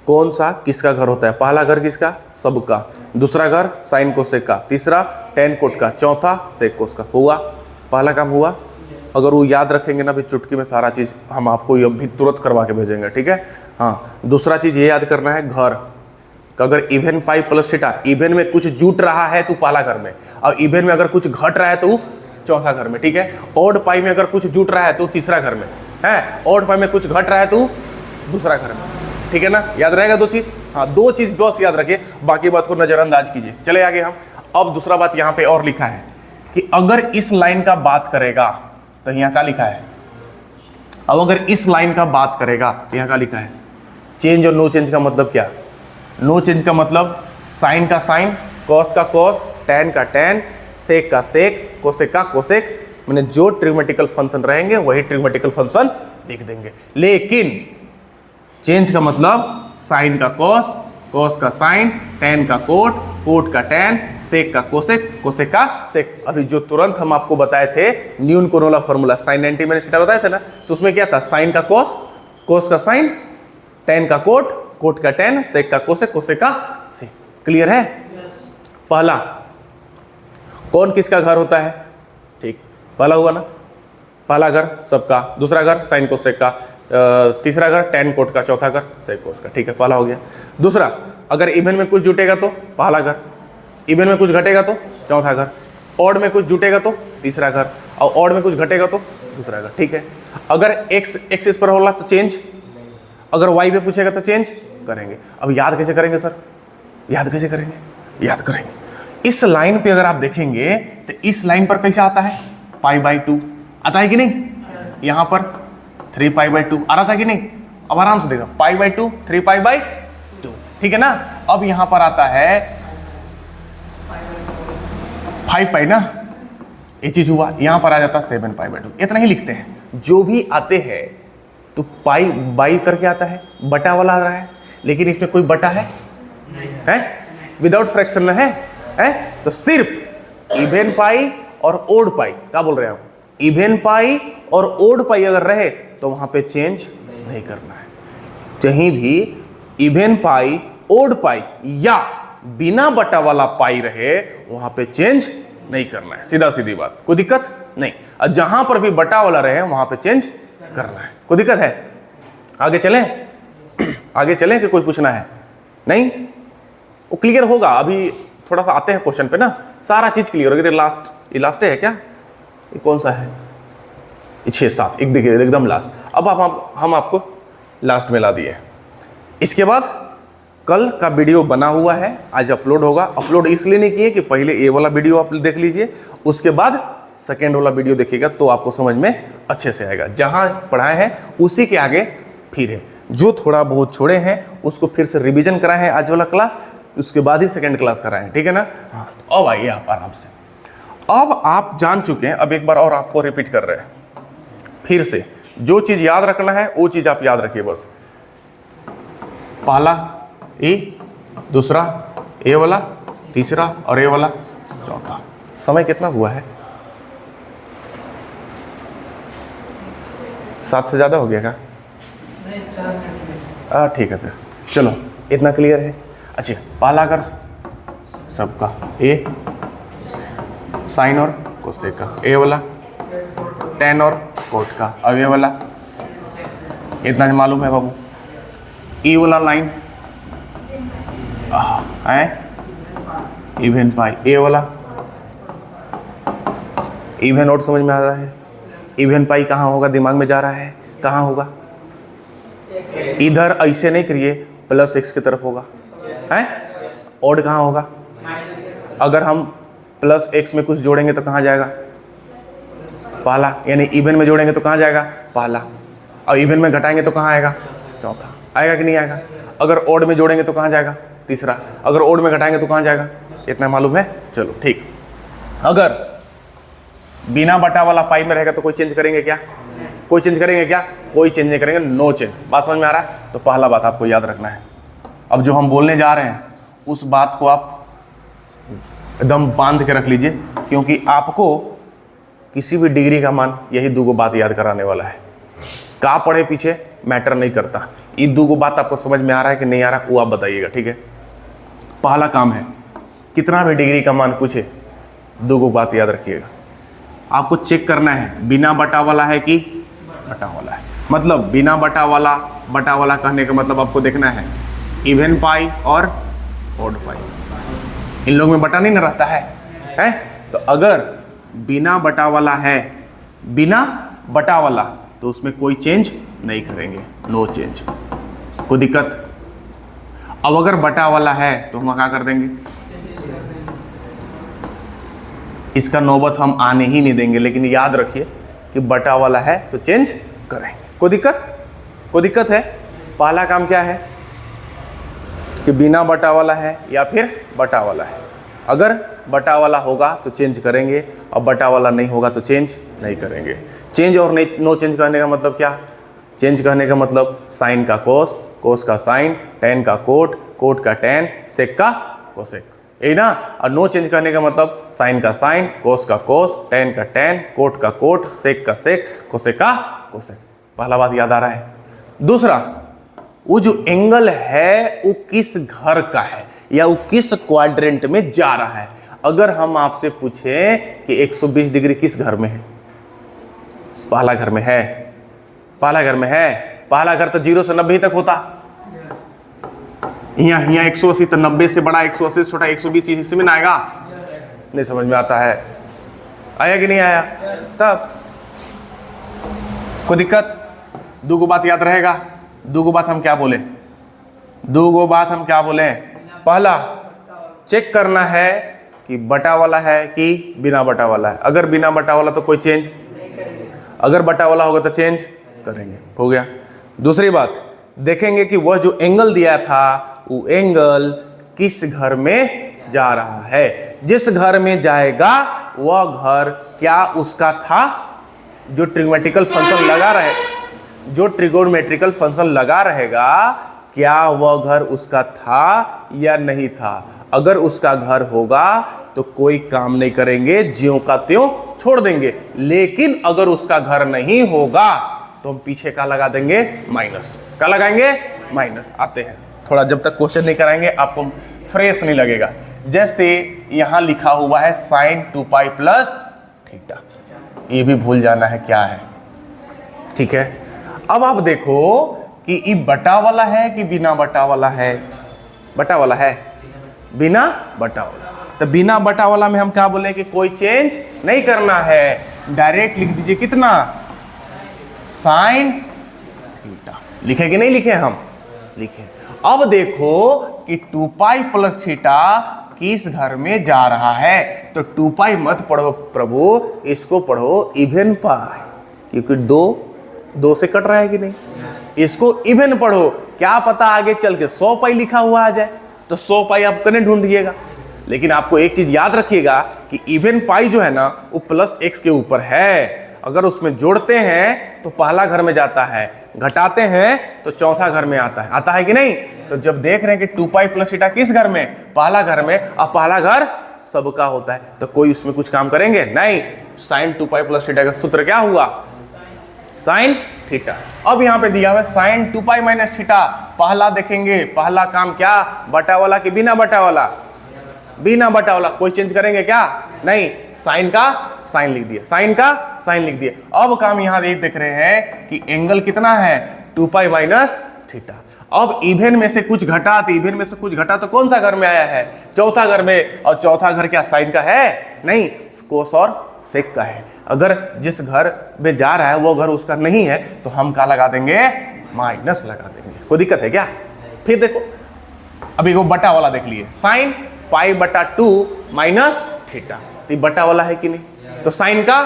कौन सा किसका घर होता है, पहला घर किसका, सबका, दूसरा घर साइन कोसेक का, तीसरा टेन कोट का, चौथा सेक कोस का। हुआ, पहला काम हुआ। अगर वो याद रखेंगे ना भी चुटकी में सारा चीज़ हम आपको ये अभी तुरंत करवा के भेजेंगे, ठीक है। हाँ, दूसरा चीज़ ये याद करना है घर, अगर इवन पाई प्लस थीटा, इवन में कुछ जुट रहा है तो पहला घर में, और इवन में अगर कुछ घट रहा है तो चौथा घर में, ठीक है। ऑड पाई में अगर कुछ जुट रहा है तो तीसरा घर में है, ऑड पाई में कुछ घट रहा है तो दूसरा घर में, ठीक है ना। याद रहेगा दो चीज़, हाँ दो चीज़ बस याद रखिए, बाकी बात को नज़रअंदाज कीजिए। चले आगे हम। अब दूसरा बात यहाँ पे और लिखा है कि अगर इस लाइन का बात करेगा तो यहाँ क्या लिखा है, अब अगर इस लाइन का बात करेगा तो यहाँ क्या लिखा है, चेंज और नो चेंज का मतलब क्या, नो चेंज का मतलब साइन का साइन, कॉस का कॉस, टैन का टैन, सेक का सेक, कोसेक का कोसेक, मैंने जो ट्रिग्मेटिकल फंक्शन रहेंगे वही ट्रिग्मेटिकल फंक्शन लिख देंगे। लेकिन चेंज का मतलब साइन का कॉस, कॉस का साइन, टैन का कोट, कोट का टैन, सेक का कोसेक, कोसेक का सेक। अभी जो तुरंत हम आपको बताए थे न्यून कोनोला फॉर्मूला साइन 90 मैंने सीटा बताया था ना, तो उसमें क्या था, साइन का कॉस, कॉस का साइन, टैन का कोट, कोट का टैन, सेक का कोसेक, कोसेक का सेक। क्लियर है। पहला कौन किसका घर होता है, ठीक, पहला हुआ ना, पहला घर सबका, दूसरा घर साइन कोसेक का, तीसरा घर टैन कोट का, चौथा घर सेक कोस का, ठीक है, पहला हो गया। दूसरा, अगर इवन में कुछ जुटेगा तो पहला घर, इवन में कुछ घटेगा तो चौथा घर, ऑड में कुछ जुटेगा तो तीसरा घर, और ऑड में कुछ घटेगा तो दूसरा घर, ठीक है। अगर एक्स इस पर होगा तो चेंज, अगर वाई पे पूछेगा तो चेंज करेंगे। अब याद कैसे करेंगे सर, याद कैसे करेंगे, याद करेंगे इस लाइन पे अगर आप देखेंगे तो इस लाइन पर कैसा आता है, π/2 आता है कि नहीं, यहाँ पर 3π/2 आ रहा था कि नहीं। अब आराम से देखा, π/2 3π/2, ठीक है ना। अब यहां पर आता है 5π ना, ये चीज हुआ, यहां पर आ जाता है 7π/2। इतना ही लिखते हैं, जो भी आते हैं तो पाई बाई करके आता है, बटा वाला आ रहा है, लेकिन इसमें कोई बटा है, विदाउट फ्रैक्शन है, तो सिर्फ इवन पाई और ओड पाई, क्या बोल रहे हैं आप, इवन पाई और ओड पाई अगर रहे तो वहां पे चेंज नहीं करना है। कहीं भी इवन पाई, ओड पाई या बिना बटा वाला पाई रहे वहां पे चेंज नहीं करना है, सीधा सीधी बात, कोई दिक्कत नहीं। और जहां पर भी बटा वाला रहे वहां पे चेंज करना है, कोई दिक्कत है। आगे चलें, आगे चलें कि कोई पूछना है, नहीं, वो क्लियर होगा। अभी थोड़ा सा आते हैं क्वेश्चन पे ना, सारा चीज क्लियर होगी। लास्ट, ये लास्ट है क्या, ये कौन सा है, 6-7, एक देखिए एकदम लास्ट। अब हम आपको लास्ट में ला दिए। इसके बाद कल का वीडियो बना हुआ है, आज अपलोड होगा। अपलोड इसलिए नहीं किए कि पहले ये वाला वीडियो आप देख लीजिए, उसके बाद सेकेंड वाला वीडियो देखिएगा तो आपको समझ में अच्छे से आएगा। जहाँ पढ़ाए हैं उसी के आगे फिर है, जो थोड़ा बहुत छोड़े हैं उसको फिर से रिवीजन कराए हैं आज वाला क्लास, उसके बाद ही सेकेंड क्लास कराएं, ठीक है ना। हाँ, तो अब आइए आप आराम से, अब आप जान चुके हैं, अब एक बार और आपको रिपीट कर रहे हैं फिर से। जो चीज़ याद रखना है वो चीज़ आप याद रखिए बस। पहला ए, दूसरा ए वाला, तीसरा और ए वाला चौथा। समय कितना हुआ है, 7 से ज़्यादा हो गया क्या, ठीक है, फिर चलो इतना क्लियर है। अच्छा, पहला अगर सबका ए साइन और कोसेक का, ए वाला टैन और कोट का, अब ये वाला इतना ही मालूम है बाबू। ई वाला लाइन है इवन पाई, ए वाला इवन और समझ में आ रहा है। इवन पाई कहाँ होगा, दिमाग में जा रहा है, कहाँ होगा, इधर ऐसे नहीं करिए, प्लस एक्स की तरफ होगा, है। ओड कहाँ होगा, अगर हम प्लस एक्स में कुछ जोड़ेंगे तो कहाँ जाएगा, पहला, यानी इवन में जोड़ेंगे तो कहाँ जाएगा, पहला, और इवन में घटाएंगे तो कहाँ आएगा, चौथा। आएगा कि नहीं आएगा। अगर ओड में जोड़ेंगे तो कहाँ जाएगा, तीसरा। अगर ओड में घटाएंगे तो कहाँ जाएगा, इतना मालूम है, चलो ठीक। अगर बिना बटा वाला पाई में रहेगा तो कोई चेंज करेंगे क्या, कोई चेंज करेंगे क्या, कोई चेंज नहीं करेंगे, नो चेंज। बात समझ में आ रहा है। तो पहला बात आपको याद रखना है। अब जो हम बोलने जा रहे हैं उस बात को आप एकदम बांध के रख लीजिए, क्योंकि आपको किसी भी डिग्री का मान यही 2 बात याद कराने वाला है। का पढ़े पीछे मैटर नहीं करता। ये दो गो बात आपको समझ में आ रहा है कि नहीं आ रहा, वो आप बताइएगा, ठीक है। पहला काम है, कितना भी डिग्री का मान पूछे, दो गो बात याद रखिएगा। आपको चेक करना है बिना बटा वाला है कि बटा वाला है। मतलब बिना बटा वाला कहने का मतलब आपको देखना है इवन पाई और ऑड पाई, इन लोगों में बटा नहीं ना रहता है? तो अगर बिना बटा वाला है, बिना बटा वाला, तो उसमें कोई चेंज नहीं करेंगे, नो चेंज, कोई दिक्कत। अब अगर बटा वाला है तो हम क्या कर देंगे, इसका नौबत हम आने ही नहीं देंगे। लेकिन याद रखिए कि बटा वाला है तो चेंज करेंगे, कोई दिक्कत है। पहला काम क्या है कि बिना बटा वाला है या फिर बटा वाला है। अगर बटा वाला होगा तो चेंज करेंगे, और बटा वाला नहीं होगा तो चेंज नहीं करेंगे। चेंज और नो चेंज करने का मतलब क्या? चेंज करने का मतलब साइन का कोस, कोस का साइन, टेन का कोट, कोट का टेन, सेक का कोसेक, यही ना। और नो चेंज करने का मतलब साइन का साइन, कोस का कोस, टेन का टेन, कोट का कोट, सेक का सेक, कोसेक का कोसेक। पहला बात याद आ रहा है। दूसरा, वो जो एंगल है वो किस घर का है या वो किस क्वाड्रेंट में जा रहा है। अगर हम आपसे पूछें कि 120 डिग्री किस घर में है, पहला घर में है, पहला घर तो 0 से 90 तक होता। यहाँ 180 तो 90 से बड़ा, 180 से छोटा, 120 इसी में ना आएगा। नहीं समझ में आता है, आया कि नहीं आया? तब कोई दिक्कत? दो गो बात याद रहेगा। दो गो बात हम क्या बोले? पहला, चेक करना है कि बटा वाला है कि बिना बटा वाला है। अगर बिना बटा वाला तो कोई चेंज, अगर बटा वाला होगा तो चेंज करेंगे, हो गया। दूसरी बात, देखेंगे कि वह जो एंगल दिया था वो एंगल किस घर में जा रहा है। जिस घर में जाएगा वह घर क्या उसका था, जो ट्रिग्नोमेट्रिकल फंक्शन लगा रहे, जो ट्रिगोनोमेट्रिकल फंक्शन लगा रहेगा, क्या वह घर उसका था या नहीं था। अगर उसका घर होगा तो कोई काम नहीं करेंगे, ज्यों का त्यों छोड़ देंगे। लेकिन अगर उसका घर नहीं होगा तो हम पीछे का लगा देंगे माइनस। का लगाएंगे? माइनस। आते हैं थोड़ा, जब तक क्वेश्चन नहीं कराएंगे आपको फ्रेश नहीं लगेगा। जैसे यहां लिखा हुआ है साइन 2 पाई प्लस थीटा, ये भी भूल जाना है क्या है, ठीक है। अब आप देखो कि ये बटा वाला है कि बिना बटा वाला है? बटा वाला है, बिना बटा वाला। तो बिना बटा वाला में हम क्या बोले कि कोई चेंज नहीं करना है, डायरेक्ट लिख दीजिए कितना, साइन थीटा। लिखे कि नहीं लिखे? हम लिखे। अब देखो कि 2 पाई प्लस थीटा किस घर में जा रहा है। तो 2 पाई मत पढ़ो प्रभु, इसको पढ़ो इवन पाई, क्योंकि दो से कट रहा है कि नहीं। इसको इवन पढ़ो, क्या पता आगे चल के 100 पाई लिखा हुआ आ जाए, तो 100 पाई आप कने ढूंढिएगा। लेकिन आपको एक चीज याद रखिएगा कि इवन पाई जो है ना वो प्लस x के ऊपर है। अगर उसमें जोड़ते हैं तो पहला घर में जाता है, घटाते हैं तो चौथा घर में आता है कि नहीं। तो जब देख रहे हैं कि 2 पाई प्लस थीटा किस घर में, पहला घर में, अब पहला घर सबका होता है, तो कोई उसमें कुछ काम करेंगे नहीं। साइन 2 पाई प्लस थीटा का सूत्र क्या हुआ, साइन थीटा। अब यहाँ पे दिया हुआ है साइन 2 पाई माइनस थीटा। पहला देखेंगे, पहला काम क्या, बटा वाला कि बिना बटा वाला? बिना बटा वाला। कोई चेंज करेंगे क्या? नहीं। साइन का साइन लिख दिए, साइन का साइन लिख दिए। अब काम यहाँ देख रहे हैं कि एंगल कितना है, 2 पाई माइनस थीटा। अब इवन में से कुछ घटा, तो इवन में से कुछ घटा तो कौन सा घर में आया है, चौथा घर में। और चौथा घर क्या साइन का है? नहीं, कोस और सेक का है। अगर जिस घर में जा रहा है वो घर उसका नहीं है तो हम क्या लगा देंगे, माइनस लगा देंगे। कोई दिक्कत है क्या? फिर देखो, अभी वो बटा वाला देख लिए, साइन पाई बटा 2 माइनस थीटा। तो बटा वाला है कि नहीं? तो साइन का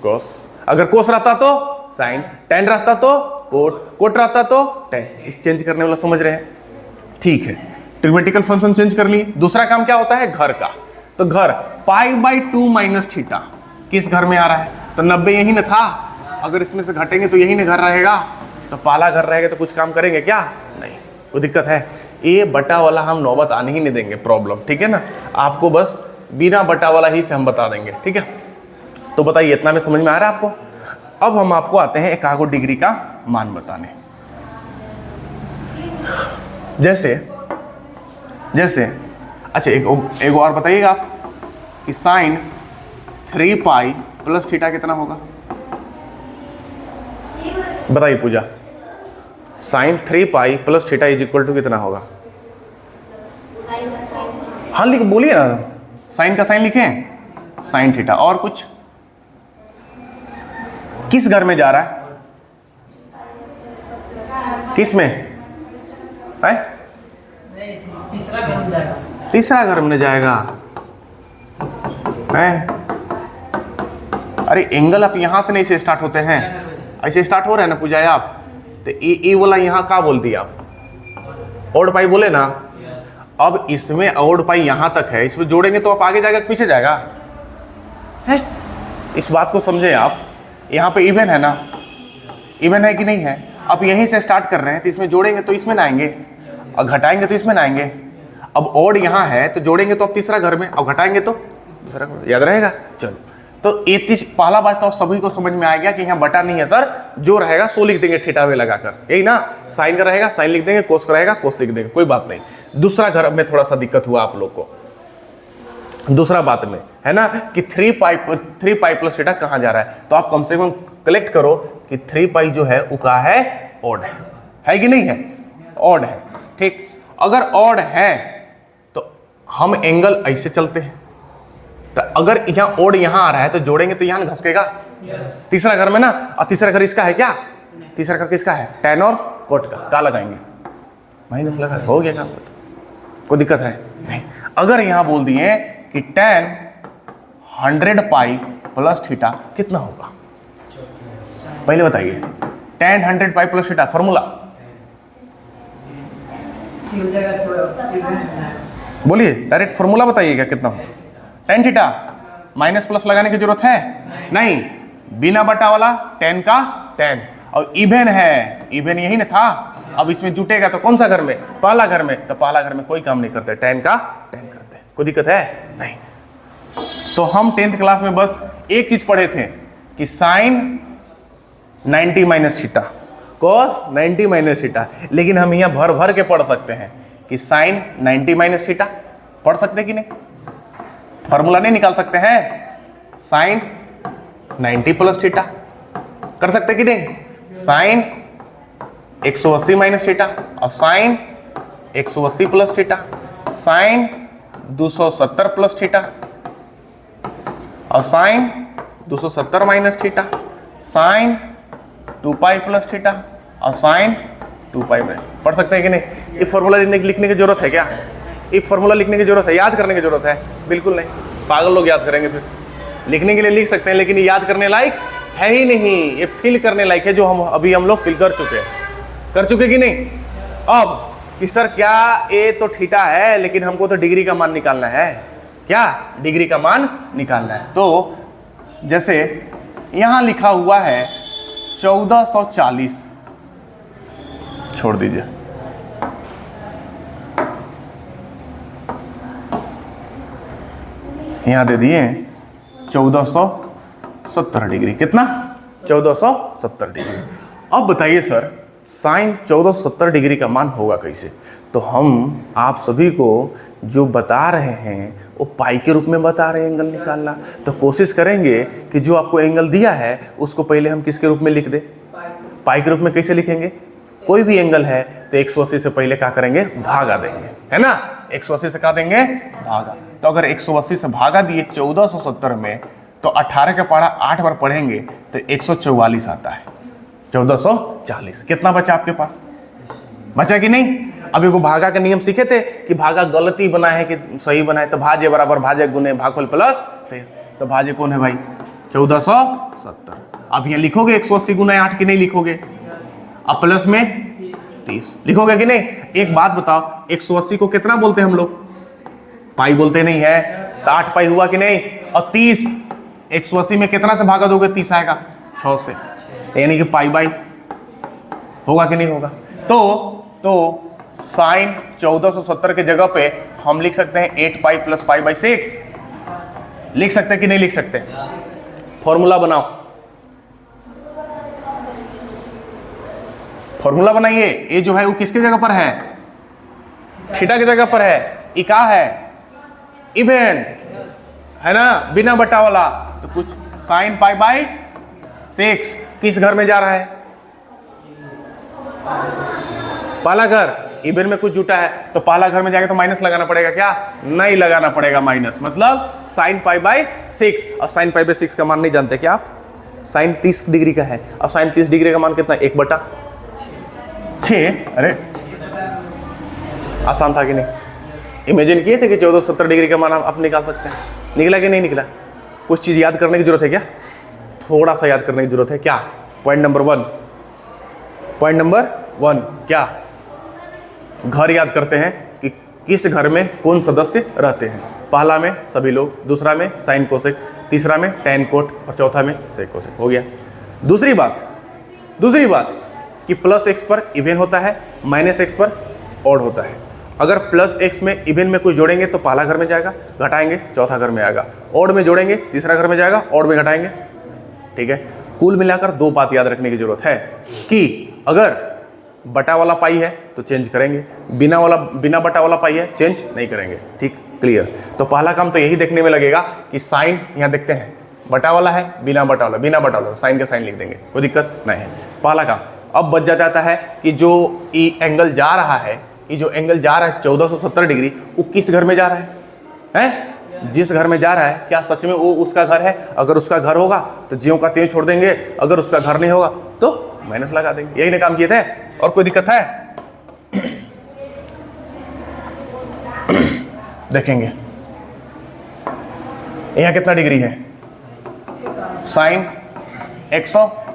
कोस, अगर कोस रहता तो साइन, टेन रहता तो कोट, कोट रहता तो टेन। इस चेंज करने वाला समझ रहे हैं? ठीक है, ट्रिग्नोमेट्रिकल फंक्शन चेंज कर लिए। दूसरा काम क्या होता है, घर का। तो घर पाई बाई 2 माइनस थीटा किस घर में आ रहा है? तो 90 यही न था, अगर इसमें से घटेंगे तो यही न घर रहेगा। तो पहला घर रहेगा तो कुछ काम करेंगे क्या? नहीं। कोई दिक्कत है? ये बटा वाला हम नौबत आने ही नहीं देंगे, प्रॉब्लम, ठीक है ना। आपको बस बिना बटा वाला ही से हम बता देंगे, ठीक है। तो बताइए इतना में समझ में आ रहा है आपको? अब हम आपको आते हैं एकागो डिग्री का मान बताने। जैसे अच्छा एक और बताइएगा आप कि साइन 3 पाई प्लस थीटा कितना होगा? बताइए Pooja, sine 3 pi plus theta is equal to कितना होगा? हाँ लिख, बोलिए ना, साइन का साइन लिखें, साइन थीटा। और कुछ? किस घर में जा रहा है? किस में है? तीसरा घर में जाएगा है। अरे एंगल आप यहां से नहीं से स्टार्ट होते हैं, ऐसे स्टार्ट हो रहे हैं ना पूजा आप, तो ये वाला यहाँ का बोल दिया आप, ओड पाई बोले ना। अब इसमें ओड पाई यहां तक है, इसमें जोड़ेंगे तो आप आगे जाएगा पीछे जाएगा है? इस बात को समझे आप। यहाँ पे इवन है ना, इवन है कि नहीं है? अब यहीं से स्टार्ट कर रहे हैं तो इसमें जोड़ेंगे तो इसमें ना आएंगे, और घटाएंगे तो इसमें ना आएंगे। अब ओड यहाँ है तो जोड़ेंगे तो अब तीसरा घर में, अब घटाएंगे तो दूसरा घर। याद रहेगा? चलो, तो ये पहला बात तो सभी को समझ में आ गया कि यहाँ बटा नहीं है सर, जो रहेगा सो लिख देंगे थीटा में लगाकर, यही ना। साइन का रहेगा साइन लिख देंगे, कोस का रहेगा कोस लिख देंगे, कोई बात नहीं। दूसरा घर में थोड़ा सा दिक्कत हुआ आप लोग को, दूसरा बात में है ना कि 3 पाई प्लस थीटा कहाँ जा रहा है, तो आप कम से कम कलेक्ट करो कि 3 पाई जो है वो का है, ऑड है कि नहीं है? ऑड है, ठीक। अगर ऑड है तो हम एंगल ऐसे चलते हैं, तो अगर यहाँ ओड यहाँ आ रहा है तो जोड़ेंगे तो यहाँ घसकेगा तीसरा घर में ना। और तीसरा घर इसका है क्या? तीसरा घर किसका है? टैन और कोट का लगाएंगे, माइनस लगा, हो गया काम, कोई दिक्कत है नहीं। अगर यहाँ बोल दिए कि टैन 100 पाई प्लस थीटा कितना होगा, पहले बताइए। टैन 100 पाई प्लस थीटा फॉर्मूला बोलिए, डायरेक्ट फॉर्मूला बताइएगा कितना होगा। टेन थीटा, माइनस प्लस लगाने की जरूरत है नहीं, बिना बटा वाला टेन का टेन। और इवन है, इवन यही ना था, अब इसमें जुटेगा तो कौन सा घर में? पहला घर में। तो पहला घर में कोई काम नहीं करते, टेन का टेन करते, कोई दिक्कत है नहीं। तो हम 10th क्लास में बस एक चीज पढ़े थे कि sine 90 minus theta, cos 90 minus theta, लेकिन हम यहाँ भर भर के पढ़ सकते हैं कि साइन 90 माइनस थीटा पढ़ सकते हैं कि नहीं? फॉर्मूला नहीं निकाल सकते हैं? साइन 90 प्लस थीटा कर सकते कि नहीं? साइन 180 माइनस थीटा और sine 180 plus theta, sine 270 plus theta और sine 270 minus theta, sine 2 pi plus theta और साइन 2 पाई में। पढ़ सकते हैं कि नहीं? ये फॉर्मूला लिखने की जरूरत है क्या? ये फॉर्मूला लिखने की जरूरत है, याद करने की जरूरत है? बिल्कुल नहीं, पागल लोग याद करेंगे। फिर लिखने के लिए लिख सकते हैं, लेकिन ये याद करने लायक है ही नहीं, ये फील करने लायक है, जो हम लोग फील कर चुके कि नहीं? अब कि सर क्या ये तो थीटा है, लेकिन हमको तो डिग्री का मान निकालना है। क्या डिग्री का मान निकालना है? तो जैसे यहां लिखा हुआ है 1440, छोड़ दीजिए, यहां दे दिए 1470 डिग्री। कितना? 1470 डिग्री। अब बताइए सर साइन 1470 डिग्री का मान होगा कैसे? तो हम आप सभी को जो बता रहे हैं वो पाई के रूप में बता रहे हैं एंगल निकालना। तो कोशिश करेंगे कि जो आपको एंगल दिया है उसको पहले हम किसके रूप में लिख दें? पाई के रूप में। कैसे लिखेंगे? कोई भी एंगल है तो 180 से पहले क्या करेंगे? भागा देंगे, है ना। 180 से क्या देंगे? भागा। तो अगर 180 से भागा दिए 1470 में, तो 18 का पढ़ा 8 बार पढ़ेंगे तो 144 आता है। 1440 कितना बचा आपके पास? बचा कि नहीं? अभी को भागा का नियम सीखे थे कि भागा गलती बना है कि सही बना है। तो भाज्य बराबर भाजक गुने भागफल प्लस शेष। तो भाज्य कौन है भाई? 1470। अब यहाँ लिखोगे 180 गुना 8 की नहीं लिखोगे? अब प्लस में 30 लिखोगे कि नहीं? एक बात बताओ, 180 को कितना बोलते हैं हम लोग? पाई बोलते नहीं है। तो 8 पाई हुआ कि नहीं? और 30 180 में कितना से भागा दोगे? 30 आएगा 6 से, यानी कि पाई बाई होगा कि नहीं होगा? तो साइन 1470 के जगह पे हम लिख सकते हैं 8 पाई प्लस पाई बाई 6। लिख सकते हैं कि नहीं लिख सकते? फॉर्मूला बनाओ। फॉर्मूला बनाइए, ए जो है वो किसके जगह पर है, थीटा की जगह पर है, ई का है इवन है ना, बिना बटा वाला, तो कुछ साइन पाई बाई 6 किस घर में जा रहा है, पहला घर, इवन में कुछ जुटा है तो पहला घर में जाएगा तो माइनस लगाना पड़ेगा क्या, नहीं लगाना पड़ेगा माइनस, मतलब साइन पाई बाई 6, और साइन पाई बाई 6 का मान नहीं जानते क्या आप, साइन 30 डिग्री का है, अब साइन 30 डिग्री का मान कितना, 1/6, अरे आसान था कि नहीं, इमेजिन किए थे कि 1470 डिग्री का मान आप निकाल सकते हैं, निकला कि नहीं निकला, कुछ चीज याद करने की जरूरत है क्या, थोड़ा सा याद करने की जरूरत है क्या, पॉइंट नंबर 1 क्या, घर याद करते हैं कि किस घर में कौन सदस्य रहते हैं, पहला में सभी लोग, दूसरा में साइन कोसेक, तीसरा में टैन कोट और चौथा में सेक कोसेक, हो गया। दूसरी बात कि प्लस एक्स पर इवन होता है, माइनस एक्स पर ऑड होता है, अगर प्लस एक्स में इवन में कुछ जोड़ेंगे तो पहला घर में जाएगा, घटाएंगे चौथा घर में आएगा, ऑड में जोड़ेंगे तीसरा घर में जाएगा, ऑड में घटाएंगे, ठीक है। कुल मिलाकर 2 बात याद रखने की जरूरत है कि अगर बटा वाला पाई है तो चेंज करेंगे, बिना बटा वाला पाई है चेंज नहीं करेंगे, ठीक, क्लियर। तो पहला काम तो यही देखने में लगेगा कि साइन यहाँ देखते हैं बटा वाला है, बिना बटा वाला साइन का साइन लिख देंगे, कोई दिक्कत नहीं है, पहला काम। अब बच जाता है कि जो एंगल जा रहा है, ये जो एंगल जा रहा है 1470 डिग्री, वो किस घर में जा रहा है? जिस घर में जा रहा है क्या सच में वो उसका घर है? अगर उसका घर होगा तो ज्यों का त्यों छोड़ देंगे, अगर उसका घर नहीं होगा तो माइनस लगा देंगे, यही ना काम किए थे, और कोई दिक्कत है? देखेंगे यहाँ कितना डिग्री है, साइन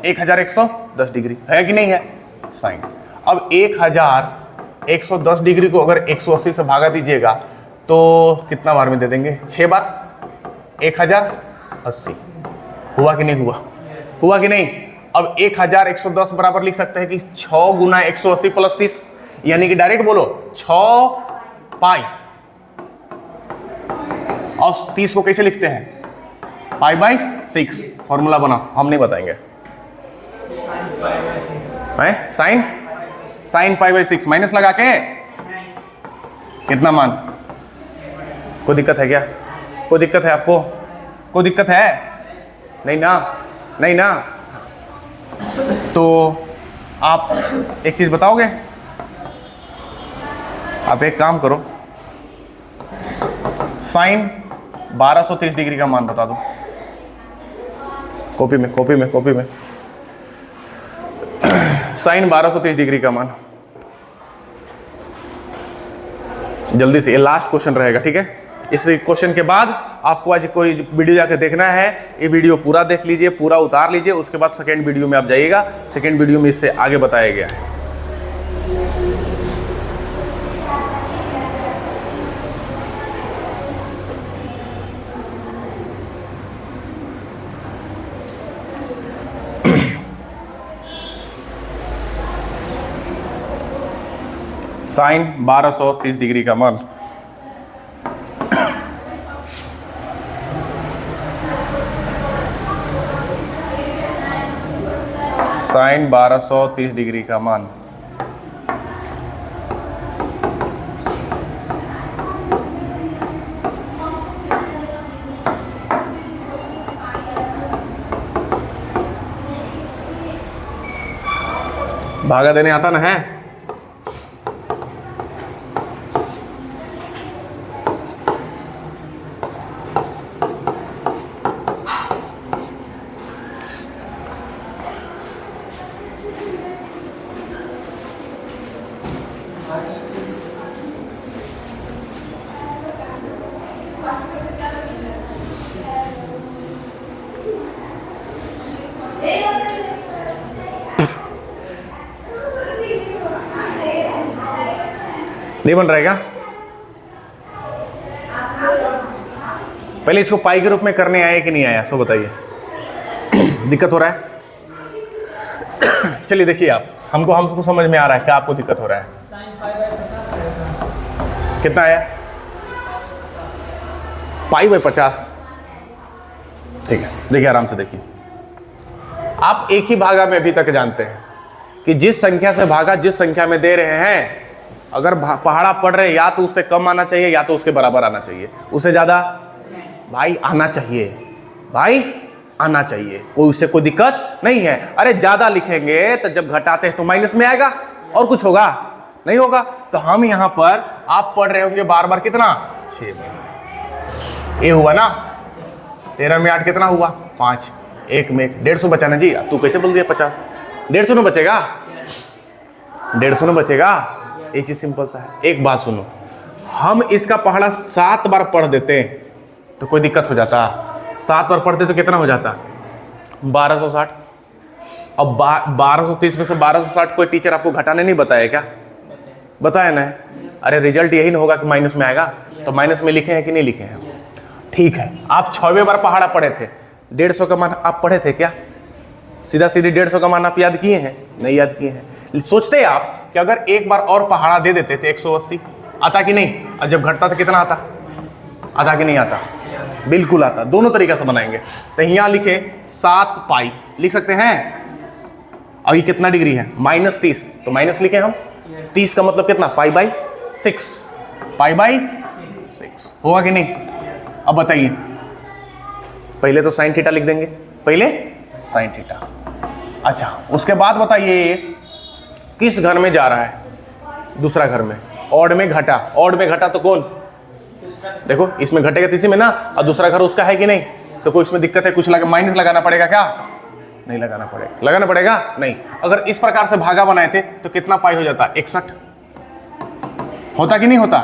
1110 डिग्री है कि नहीं है साइन। अब 1110 डिग्री को अगर 180 से भागा दीजिएगा तो कितना बार में दे देंगे, 6 बार, 1080 हुआ कि नहीं हुआ कि नहीं। अब 1110 बराबर लिख सकते हैं कि 6 गुना 180 प्लस 30, यानी कि डायरेक्ट बोलो 6 पाई, और 30 को कैसे लिखते हैं, पाई बाई 6, फॉर्मूला बना, हम नहीं बताएंगे, साइन पाई बाई 6 माइनस लगा के कितना मान, कोई दिक्कत है क्या, कोई दिक्कत है आपको, कोई दिक्कत है? नहीं ना। तो आप एक चीज बताओगे, आप एक काम करो, साइन 1230 डिग्री का मान बता दो, कॉपी में साइन 1230 डिग्री का मान, जल्दी से, ये लास्ट क्वेश्चन रहेगा, ठीक है। इस क्वेश्चन के बाद आपको आज कोई वीडियो जाकर देखना है, ये वीडियो पूरा देख लीजिए, पूरा उतार लीजिए, उसके बाद सेकेंड वीडियो में आप जाइएगा, सेकेंड वीडियो में इससे आगे बताया गया है। साइन 1230 डिग्री का मान, साइन 1230 डिग्री का मान, भागा देने आता ना है? नहीं बन रहेगा? पहले इसको पाई के रूप में करने आया कि नहीं आया, सो बताइए। दिक्कत हो रहा है? चलिए देखिए, आप हमको समझ में आ रहा है क्या आपको दिक्कत हो रहा है? कितना आया? Pi by 50। ठीक है, देखिए आराम से देखिए। आप एक ही भागा में अभी तक जानते हैं कि जिस संख्या से भागा जिस संख्या में दे रहे हैं, अगर पहाड़ा पड़ रहे या तो उससे कम आना चाहिए या तो उसके बराबर आना चाहिए, उससे ज़्यादा भाई आना चाहिए, भाई आना चाहिए, कोई उससे कोई दिक्कत नहीं है। अरे ज़्यादा लिखेंगे तो जब घटाते हैं तो माइनस में आएगा, और कुछ होगा नहीं होगा। तो हम यहाँ पर आप पढ़ रहे होंगे बार बार कितना 6 बार, ये हुआ ना 13 में 8 कितना हुआ 5, 1 में 150 बचा ना जी। तू कैसे बोल दिया 50, 150 ना बचेगा, 150 ना बचेगा। ये चीज सिंपल सा है। एक बात सुनो, हम इसका पहाड़ा 7 बार पढ़ देते तो कोई दिक्कत हो जाता? 7 बार पढ़ते तो कितना हो जाता 1260। अब 1230 में से 1260 कोई टीचर आपको घटाने नहीं बताया क्या? बताया ना। अरे रिजल्ट यही ना होगा कि माइनस में आएगा, तो माइनस में लिखे हैं कि नहीं लिखे हैं? ठीक है, आप 6वें बार पहाड़ा पढ़े थे, 150 का मान आप पढ़े थे क्या? सीधा सीधी 150 का मान आप याद किए हैं? नहीं याद किए हैं। सोचते आप कि अगर एक बार और पहाड़ा दे देते थे 180 आता कि नहीं, और जब घटता तो कितना आता? आता कि नहीं आता? बिल्कुल आता। दोनों तरीका से बनाएंगे। तो यहाँ लिखे 7 पाई लिख सकते हैं। अब ये कितना डिग्री है -30, तो माइनस लिखे हम। 30 का मतलब कितना पाई बाई 6, पाई बाई 6 होगा कि नहीं? अब बताइए, पहले तो साइन थीटा लिख देंगे, पहले साइन थीटा। अच्छा, उसके बाद बताइए किस घर में जा रहा है? दूसरा घर में। ऑड में घटा, ऑड में घटा तो कौन? देखो इसमें घटेगा तीसरी में ना, और दूसरा घर उसका है कि नहीं, तो कोई इसमें दिक्कत है? कुछ माइनस लगाना पड़ेगा क्या? नहीं लगाना पड़ेगा। लगाना पड़ेगा नहीं। अगर इस प्रकार से भागा बनाए थे तो कितना पाई हो जाता? 61 होता कि नहीं होता?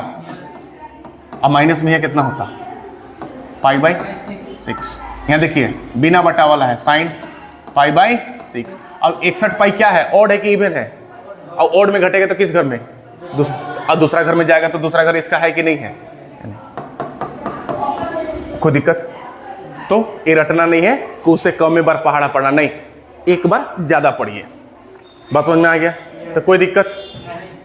अब माइनस में है कितना होता? Pi by 6। यहाँ देखिए बिना बटा वाला है साइन पाई बाई 6। अब 61 पाई क्या है? ऑड है कि इवन है? अब ऑड में घटेगा तो किस घर में? और दूसरा घर में जाएगा तो दूसरा घर इसका है कि नहीं है? कोई दिक्कत? तो ये रटना नहीं है कि उससे कम में बार पहाड़ा पढ़ना, नहीं, एक बार ज्यादा पढ़िए। बात समझ में आ गया? तो कोई दिक्कत?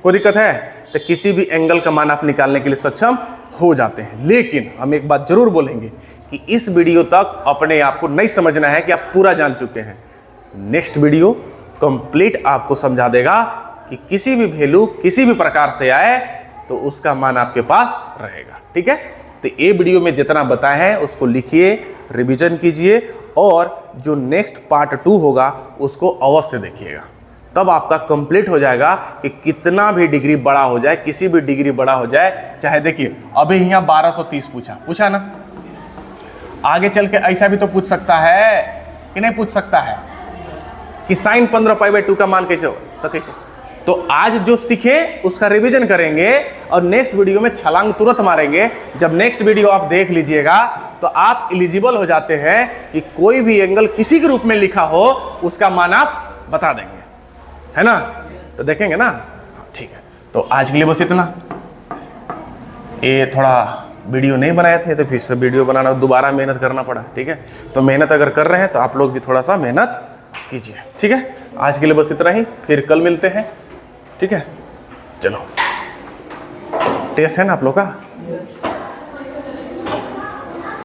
कोई दिक्कत है? तो किसी भी एंगल का मान आप निकालने के लिए सक्षम हो जाते हैं। लेकिन हम एक बात जरूर बोलेंगे कि इस वीडियो तक अपने आप को नहीं समझना है कि आप पूरा जान चुके हैं। नेक्स्ट वीडियो कंप्लीट आपको समझा देगा कि किसी भी वैल्यू किसी भी प्रकार से आए तो उसका मान आपके पास रहेगा। ठीक है? तो ये वीडियो में जितना बताया है उसको लिखिए, रिवीजन कीजिए, और जो नेक्स्ट पार्ट 2 होगा उसको अवश्य देखिएगा। तब आपका कंप्लीट हो जाएगा कि कितना भी डिग्री बड़ा हो जाए, किसी भी डिग्री बड़ा हो जाए, चाहे देखिए अभी यहाँ 1230 पूछा ना, आगे चल के ऐसा भी तो पूछ सकता है कि नहीं पूछ सकता है कि साइन 15π/2 का मान कैसे हो? तो कैसे? तो आज जो सीखे उसका रिवीजन करेंगे और नेक्स्ट वीडियो में छलांग तुरंत मारेंगे। जब नेक्स्ट वीडियो आप देख लीजिएगा तो आप एलिजिबल हो जाते हैं कि कोई भी एंगल किसी के रूप में लिखा हो उसका मान आप बता देंगे, है ना? तो देखेंगे ना? ठीक है, तो आज के लिए बस इतना। ये थोड़ा वीडियो नहीं बनाए थे तो फिर से वीडियो बनाना, दोबारा मेहनत करना पड़ा। ठीक है, तो मेहनत अगर कर रहे हैं तो आप लोग भी थोड़ा सा मेहनत कीजिए। ठीक है, आज के लिए बस इतना ही, फिर कल मिलते हैं। ठीक है, चलो, टेस्ट है ना आप लोग का?